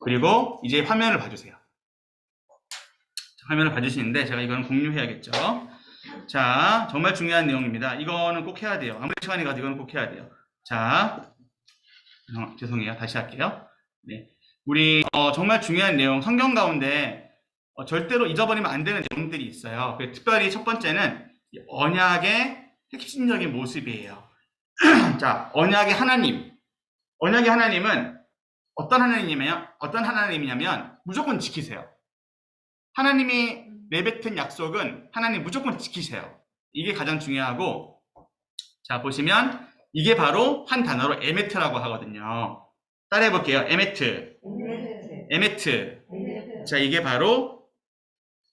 [SPEAKER 2] 그리고 이제 화면을 봐주세요. 화면을 봐주시는데 제가 이거는 공유해야겠죠. 자, 정말 중요한 내용입니다. 이거는 꼭 해야 돼요. 아무리 시간이 가도 이거는 꼭 해야 돼요. 자, 죄송해요. 다시 할게요. 네, 우리 정말 중요한 내용, 성경 가운데 절대로 잊어버리면 안 되는 내용들이 있어요. 특별히 첫 번째는 언약의 핵심적인 모습이에요. 자, 언약의 하나님. 언약의 하나님은 어떤 하나님이냐면 무조건 지키세요. 하나님이 내뱉은 약속은 하나님 무조건 지키세요. 이게 가장 중요하고, 자, 보시면 이게 바로 한 단어로 에메트라고 하거든요. 따라해 볼게요. 에메트. 자, 이게 바로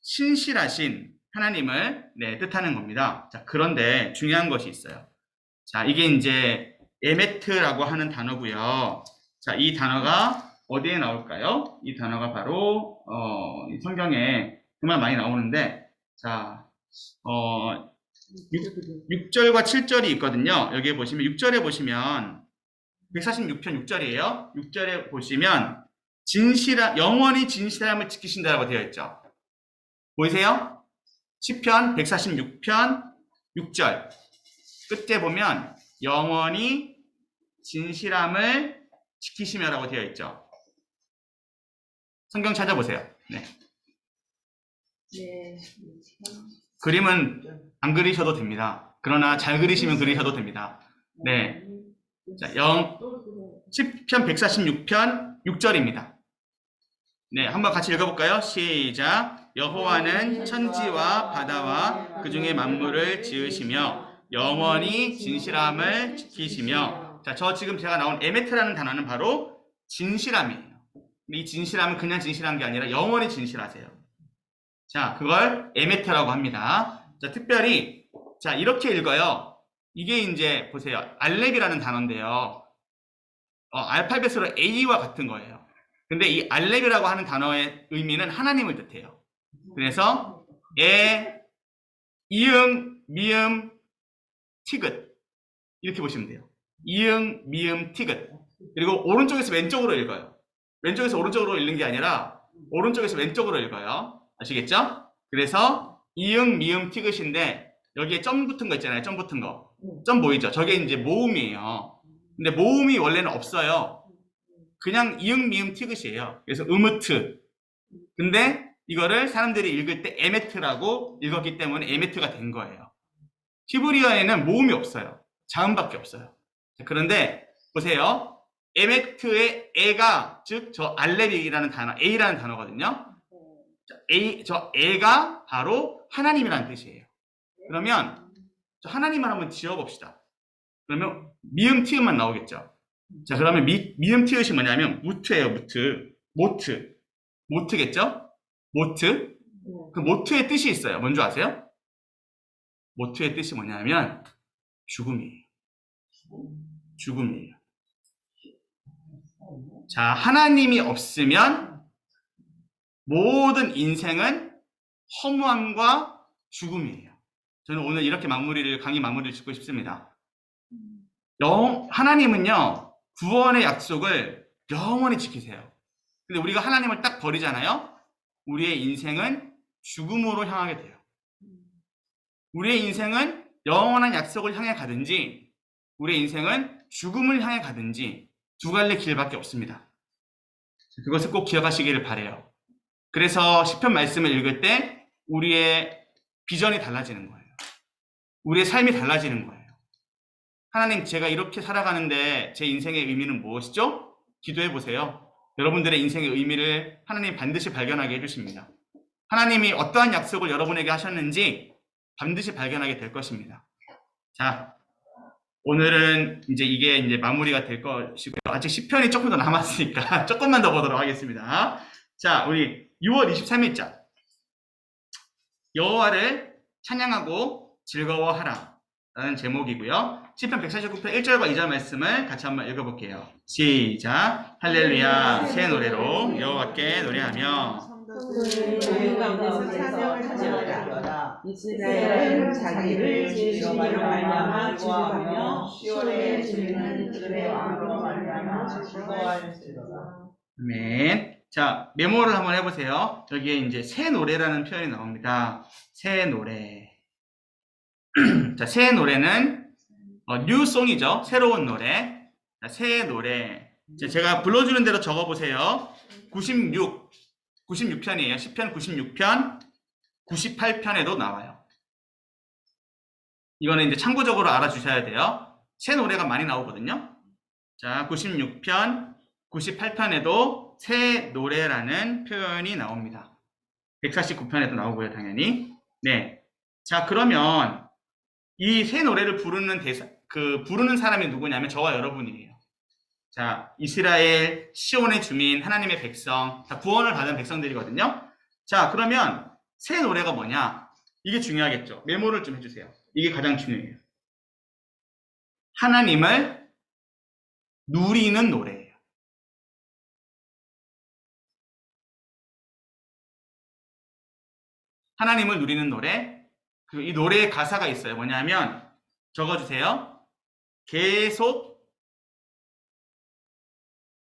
[SPEAKER 2] 신실하신 하나님을 뜻하는 겁니다. 자, 그런데 중요한 것이 있어요. 자, 이게 이제 에메트라고 하는 단어고요. 자, 이 단어가 어디에 나올까요? 이 단어가 바로 이 성경에 정말 많이 나오는데, 자, 6절과 7절이 있거든요. 여기에 보시면 6절에 보시면 146편 6절이에요. 6절에 보시면 영원히 진실함을 지키신다라고 되어 있죠. 보이세요? 시편 146편 6절 끝에 보면 영원히 진실함을 지키시며라고 되어 있죠. 성경 찾아보세요. 네. 그림은 안 그리셔도 됩니다. 그러나 잘 그리시면 그리셔도 됩니다. 네. 자, 시편 146편 6절입니다. 네, 한번 같이 읽어볼까요? 시작. 여호와는 천지와 바다와 그 중에 만물을 지으시며 영원히 진실함을 지키시며. 자, 지금 제가 나온 에메트라는 단어는 바로 진실함이에요. 이 진실함은 그냥 진실한 게 아니라 영원히 진실하세요. 자, 그걸 에메트라고 합니다. 자, 특별히 자, 이렇게 읽어요. 이게 이제 보세요. 알렙이라는 단어인데요. 알파벳으로 A와 같은 거예요. 근데 이 알렙이라고 하는 단어의 의미는 하나님을 뜻해요. 그래서 이응, 미음, 티귿 이렇게 보시면 돼요. 이응, 미음, 티귿. 그리고 오른쪽에서 왼쪽으로 읽어요. 왼쪽에서 오른쪽으로 읽는 게 아니라 오른쪽에서 왼쪽으로 읽어요. 아시겠죠? 그래서 이응, 미음, 티귿인데 여기에 점 붙은 거 있잖아요. 점 붙은 거. 점 보이죠? 저게 이제 모음이에요. 근데 모음이 원래는 없어요. 그냥 이응, 미음, 티귿이에요. 그래서 음으트. 근데 이거를 사람들이 읽을 때 에메트라고 읽었기 때문에 에메트가 된 거예요. 히브리어에는 모음이 없어요. 자음밖에 없어요. 그런데 보세요. 에메트의 에가, 즉 저 알렙이라는 단어, A라는 단어거든요. 저 에가 바로 하나님이라는 뜻이에요. 그러면 저 하나님을 한번 지어봅시다. 그러면 미음, 티읕만 나오겠죠. 자, 그러면 미음, 티읕이 뭐냐면 무트예요, 무트. 모트겠죠? 모트. 그 모트의 뜻이 있어요. 뭔지 아세요? 모트의 뜻이 뭐냐면 죽음이에요. 죽음이에요. 자, 하나님이 없으면 모든 인생은 허무함과 죽음이에요. 저는 오늘 이렇게 강의 마무리를 짓고 싶습니다. 하나님은요, 구원의 약속을 영원히 지키세요. 근데 우리가 하나님을 딱 버리잖아요? 우리의 인생은 죽음으로 향하게 돼요. 우리의 인생은 영원한 약속을 향해 가든지, 우리의 인생은 죽음을 향해 가든지, 두 갈래 길밖에 없습니다. 그것을 꼭 기억하시기를 바라요. 그래서 시편 말씀을 읽을 때 우리의 비전이 달라지는 거예요. 우리의 삶이 달라지는 거예요. 하나님, 제가 이렇게 살아가는데 제 인생의 의미는 무엇이죠? 기도해 보세요. 여러분들의 인생의 의미를 하나님 반드시 발견하게 해주십니다. 하나님이 어떠한 약속을 여러분에게 하셨는지 반드시 발견하게 될 것입니다. 자, 오늘은 이게 마무리가 될 것이고요. 아직 시편이 조금 더 남았으니까 조금만 더 보도록 하겠습니다. 자, 우리 6월 23일자 여호와를 찬양하고 즐거워하라 라는 제목이고요. 시편 149편 1절과 2절 말씀을 같이 한번 읽어볼게요. 시작. 할렐루야. 새 노래로 여호와께 노래하며
[SPEAKER 1] 우리 가운데서 찬양하라. 이스라엘은 자기를 지으신 이로 말미암아 즐거워하며 시온에 지는 그들의 왕으로 말미암아 즐거워할지로다.
[SPEAKER 2] 아멘. 자, 메모를 한번 해보세요. 여기에 새 노래라는 표현이 나옵니다. 새 노래. 자, 새 노래는 뉴송이죠. 새로운 노래. 자, 새 노래. 제가 불러주는 대로 적어보세요. 96편이에요. 시편 96편, 98편에도 나와요. 이거는 참고적으로 알아주셔야 돼요. 새 노래가 많이 나오거든요. 자, 96편, 98편에도 새 노래라는 표현이 나옵니다. 149편에도 나오고요, 당연히. 네. 자, 그러면 이 새 노래를 부르는 사람이 누구냐면 저와 여러분이에요. 자, 이스라엘, 시온의 주민, 하나님의 백성, 다 구원을 받은 백성들이거든요. 자, 그러면 새 노래가 뭐냐? 이게 중요하겠죠. 메모를 좀 해주세요. 이게 가장 중요해요. 하나님을 누리는 노래예요. 하나님을 누리는 노래. 그리고 이 노래의 가사가 있어요. 뭐냐면 적어주세요. 계속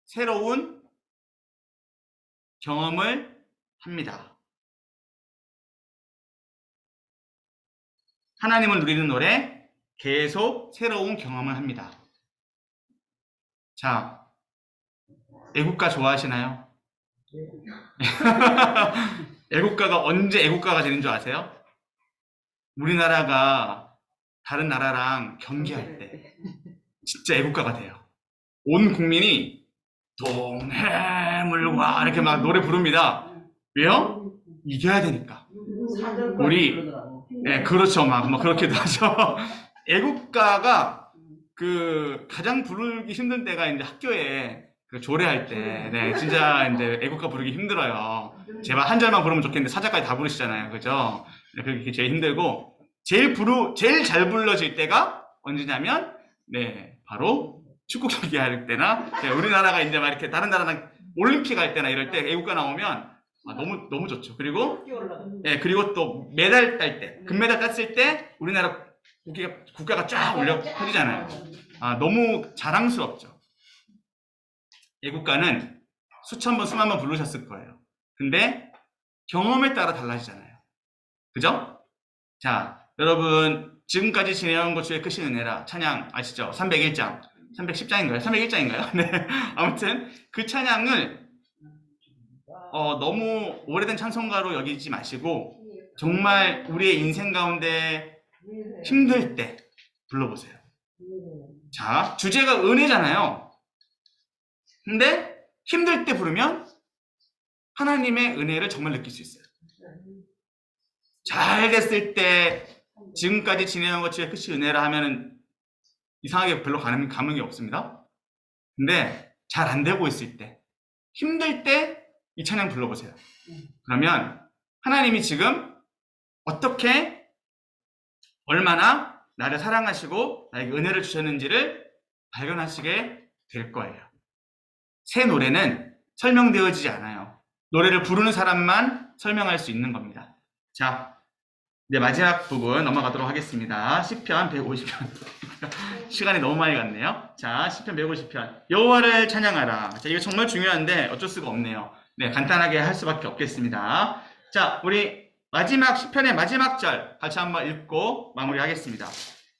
[SPEAKER 2] 새로운 경험을 합니다. 하나님을 누리는 노래, 계속 새로운 경험을 합니다. 자, 애국가 좋아하시나요? 애국가가 언제 애국가가 되는 줄 아세요? 우리나라가 다른 나라랑 경기할 때 진짜 애국가가 돼요. 온 국민이 동해물과 이렇게 막 노래 부릅니다. 왜요? 이겨야 되니까. 우리 네, 그렇죠. 막 그렇게도 하죠. 애국가가 가장 부르기 힘든 때가 학교에 조례할 때, 네, 진짜 애국가 부르기 힘들어요. 제발 한 절만 부르면 좋겠는데 사자까지 다 부르시잖아요, 그죠? 네, 그게 제일 힘들고 제일 잘 불러질 때가 언제냐면, 네, 바로 축구 경기 할 때나, 네, 우리나라가 막 이렇게 다른 나라랑 올림픽 할 때나 이럴 때 애국가 나오면 너무 좋죠. 그리고 네, 그리고 또 메달 딸 때, 금메달 땄을 때 우리나라 국가가 쫙 올려 퍼지잖아요. 너무 자랑스럽죠. 애국가는 수천 번, 수만 번 부르셨을 거예요. 근데 경험에 따라 달라지잖아요. 그죠? 자, 여러분 지금까지 지내온 것 중에 크신 은혜라 찬양 아시죠? 301장, 310장인가요? 301장인가요? 네. 아무튼 그 찬양을 너무 오래된 찬송가로 여기지 마시고 정말 우리의 인생 가운데 힘들 때 불러보세요. 자, 주제가 은혜잖아요. 근데 힘들 때 부르면 하나님의 은혜를 정말 느낄 수 있어요. 잘 됐을 때 지금까지 지내온 것 중에 끝이 은혜라 하면은 이상하게 별로 감흥이 없습니다. 근데 잘 안 되고 있을 때, 힘들 때 이 찬양 불러보세요. 그러면 하나님이 지금 어떻게 얼마나 나를 사랑하시고 나에게 은혜를 주셨는지를 발견하시게 될 거예요. 새 노래는 설명되어지지 않아요. 노래를 부르는 사람만 설명할 수 있는 겁니다. 자, 이제 마지막 부분 넘어가도록 하겠습니다. 시편 150편. 시간이 너무 많이 갔네요. 자, 시편 150편. 여호와를 찬양하라. 자, 이거 정말 중요한데 어쩔 수가 없네요. 네, 간단하게 할 수밖에 없겠습니다. 자, 우리 마지막 시편의 마지막 절 같이 한번 읽고 마무리하겠습니다.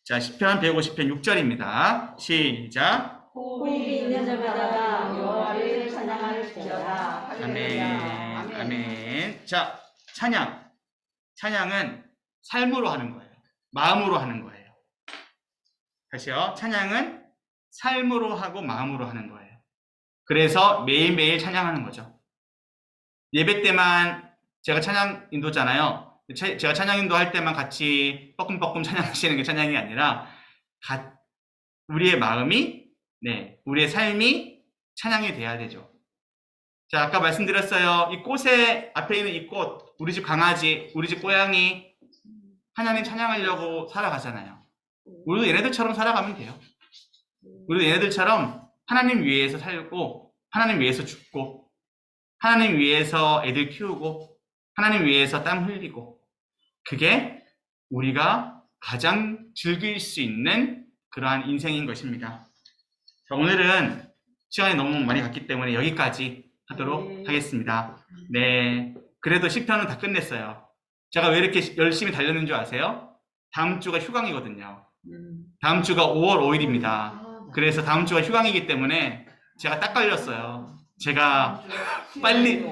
[SPEAKER 2] 자, 시편 150편 6절입니다. 시작.
[SPEAKER 10] 호흡이 있는 자마다 여호와를 찬양할지어다.
[SPEAKER 2] 아멘. 아멘. 자, 찬양은 삶으로 하는 거예요. 마음으로 하는 거예요. 다시요. 찬양은 삶으로 하고 마음으로 하는 거예요. 그래서 매일매일 찬양하는 거죠. 예배 때만 제가 찬양 인도잖아요. 제가 찬양 인도할 때만 같이 뻐끔뻐끔 찬양하시는 게 찬양이 아니라 우리의 마음이, 우리의 삶이 찬양이 돼야 되죠. 자, 아까 말씀드렸어요. 이 꽃에 앞에 있는 이 꽃, 우리 집 강아지, 우리 집 고양이, 하나님 찬양하려고 살아가잖아요. 우리도 얘네들처럼 살아가면 돼요. 우리도 얘네들처럼 하나님 위해서 살고, 하나님 위해서 죽고, 하나님 위해서 애들 키우고, 하나님 위해서 땀 흘리고, 그게 우리가 가장 즐길 수 있는 그러한 인생인 것입니다. 자, 오늘은 시간이 너무 많이 갔기 때문에 여기까지 하도록 하겠습니다. 네, 그래도 시편은 다 끝냈어요. 제가 왜 이렇게 열심히 달렸는 줄 아세요? 다음 주가 휴강이거든요. 다음 주가 5월 5일입니다. 그래서 다음 주가 휴강이기 때문에 제가 딱 걸렸어요. 제가 빨리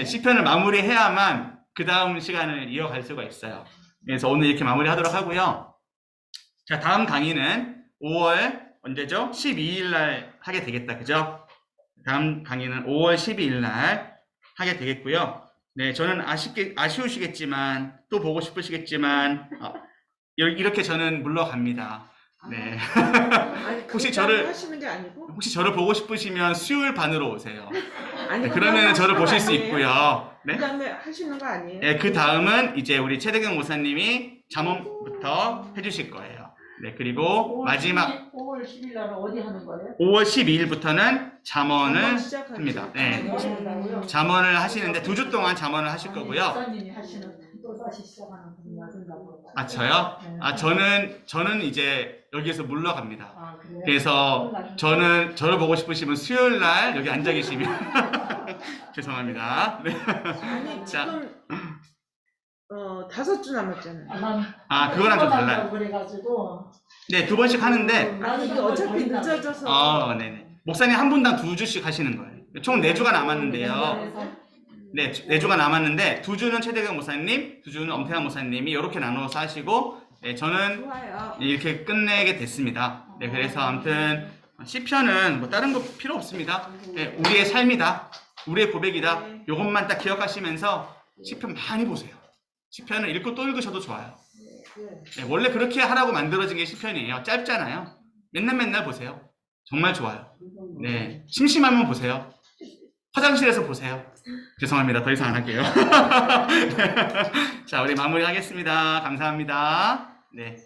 [SPEAKER 2] 시편을 마무리해야만 그 다음 시간을 이어갈 수가 있어요. 그래서 오늘 이렇게 마무리하도록 하고요. 자, 다음 강의는 5월 언제죠? 12일 날 하게 되겠다. 그죠? 다음 강의는 5월 12일 날 하게 되겠고요. 네, 저는 아쉬우시겠지만 또 보고 싶으시겠지만 이렇게 저는 물러갑니다. 네.
[SPEAKER 1] 아니,
[SPEAKER 2] 혹시 저를
[SPEAKER 1] 하시는 게 아니고?
[SPEAKER 2] 혹시 저를 보고 싶으시면 수요일 반으로 오세요.
[SPEAKER 1] 아니,
[SPEAKER 2] 네, 그러면 저를 보실 수 있고요. 네.
[SPEAKER 1] 그 다음에 하시는 거 아니에요?
[SPEAKER 2] 네, 그 다음은 이제 우리 최대경 목사님이 잠언부터 해주실 거예요. 네, 그리고 마지막
[SPEAKER 8] 5월 10일 날 어디 하는 거예요?
[SPEAKER 2] 5월 12일부터는 잠언을
[SPEAKER 1] 시작하죠.
[SPEAKER 2] 합니다. 네, 잠언을 하시는데 2주 동안 잠언을 하실 거고요.
[SPEAKER 8] 목사님이 하시는 또 다시 시작하는 분이 하신다고.
[SPEAKER 2] 아, 저요? 아, 저는 이제 여기에서 물러갑니다.
[SPEAKER 8] 아, 그래요?
[SPEAKER 2] 그래서 저를 보고 싶으시면 수요일 날 여기 앉아 계시면 죄송합니다. 네.
[SPEAKER 1] 아니,
[SPEAKER 2] 자.
[SPEAKER 1] 지금 5주 남았잖아요.
[SPEAKER 2] 아, 그거랑 좀 달라요.
[SPEAKER 8] 그래가지고
[SPEAKER 2] 네, 2번씩 하는데
[SPEAKER 1] 아니, 이게 어차피 늦어져서.
[SPEAKER 2] 네네. 목사님 한 분당 2주씩 하시는 거예요. 총 4주가 남았는데요. 네, 4주가 남았는데 2주는 최대경 목사님, 2주는 엄태환 목사님이 이렇게 나눠서 하시고, 네, 저는
[SPEAKER 1] 좋아요.
[SPEAKER 2] 이렇게 끝내게 됐습니다. 네, 그래서 아무튼 시편은 뭐 다른 거 필요 없습니다. 네, 우리의 삶이다, 우리의 고백이다. 이것만 딱 기억하시면서 시편 많이 보세요. 시편을 읽고 또 읽으셔도 좋아요. 네, 원래 그렇게 하라고 만들어진 게 시편이에요. 짧잖아요. 맨날 보세요. 정말 좋아요. 네, 심심하면 보세요. 화장실에서 보세요. 죄송합니다. 더 이상 안 할게요. 자, 우리 마무리하겠습니다. 감사합니다. 네.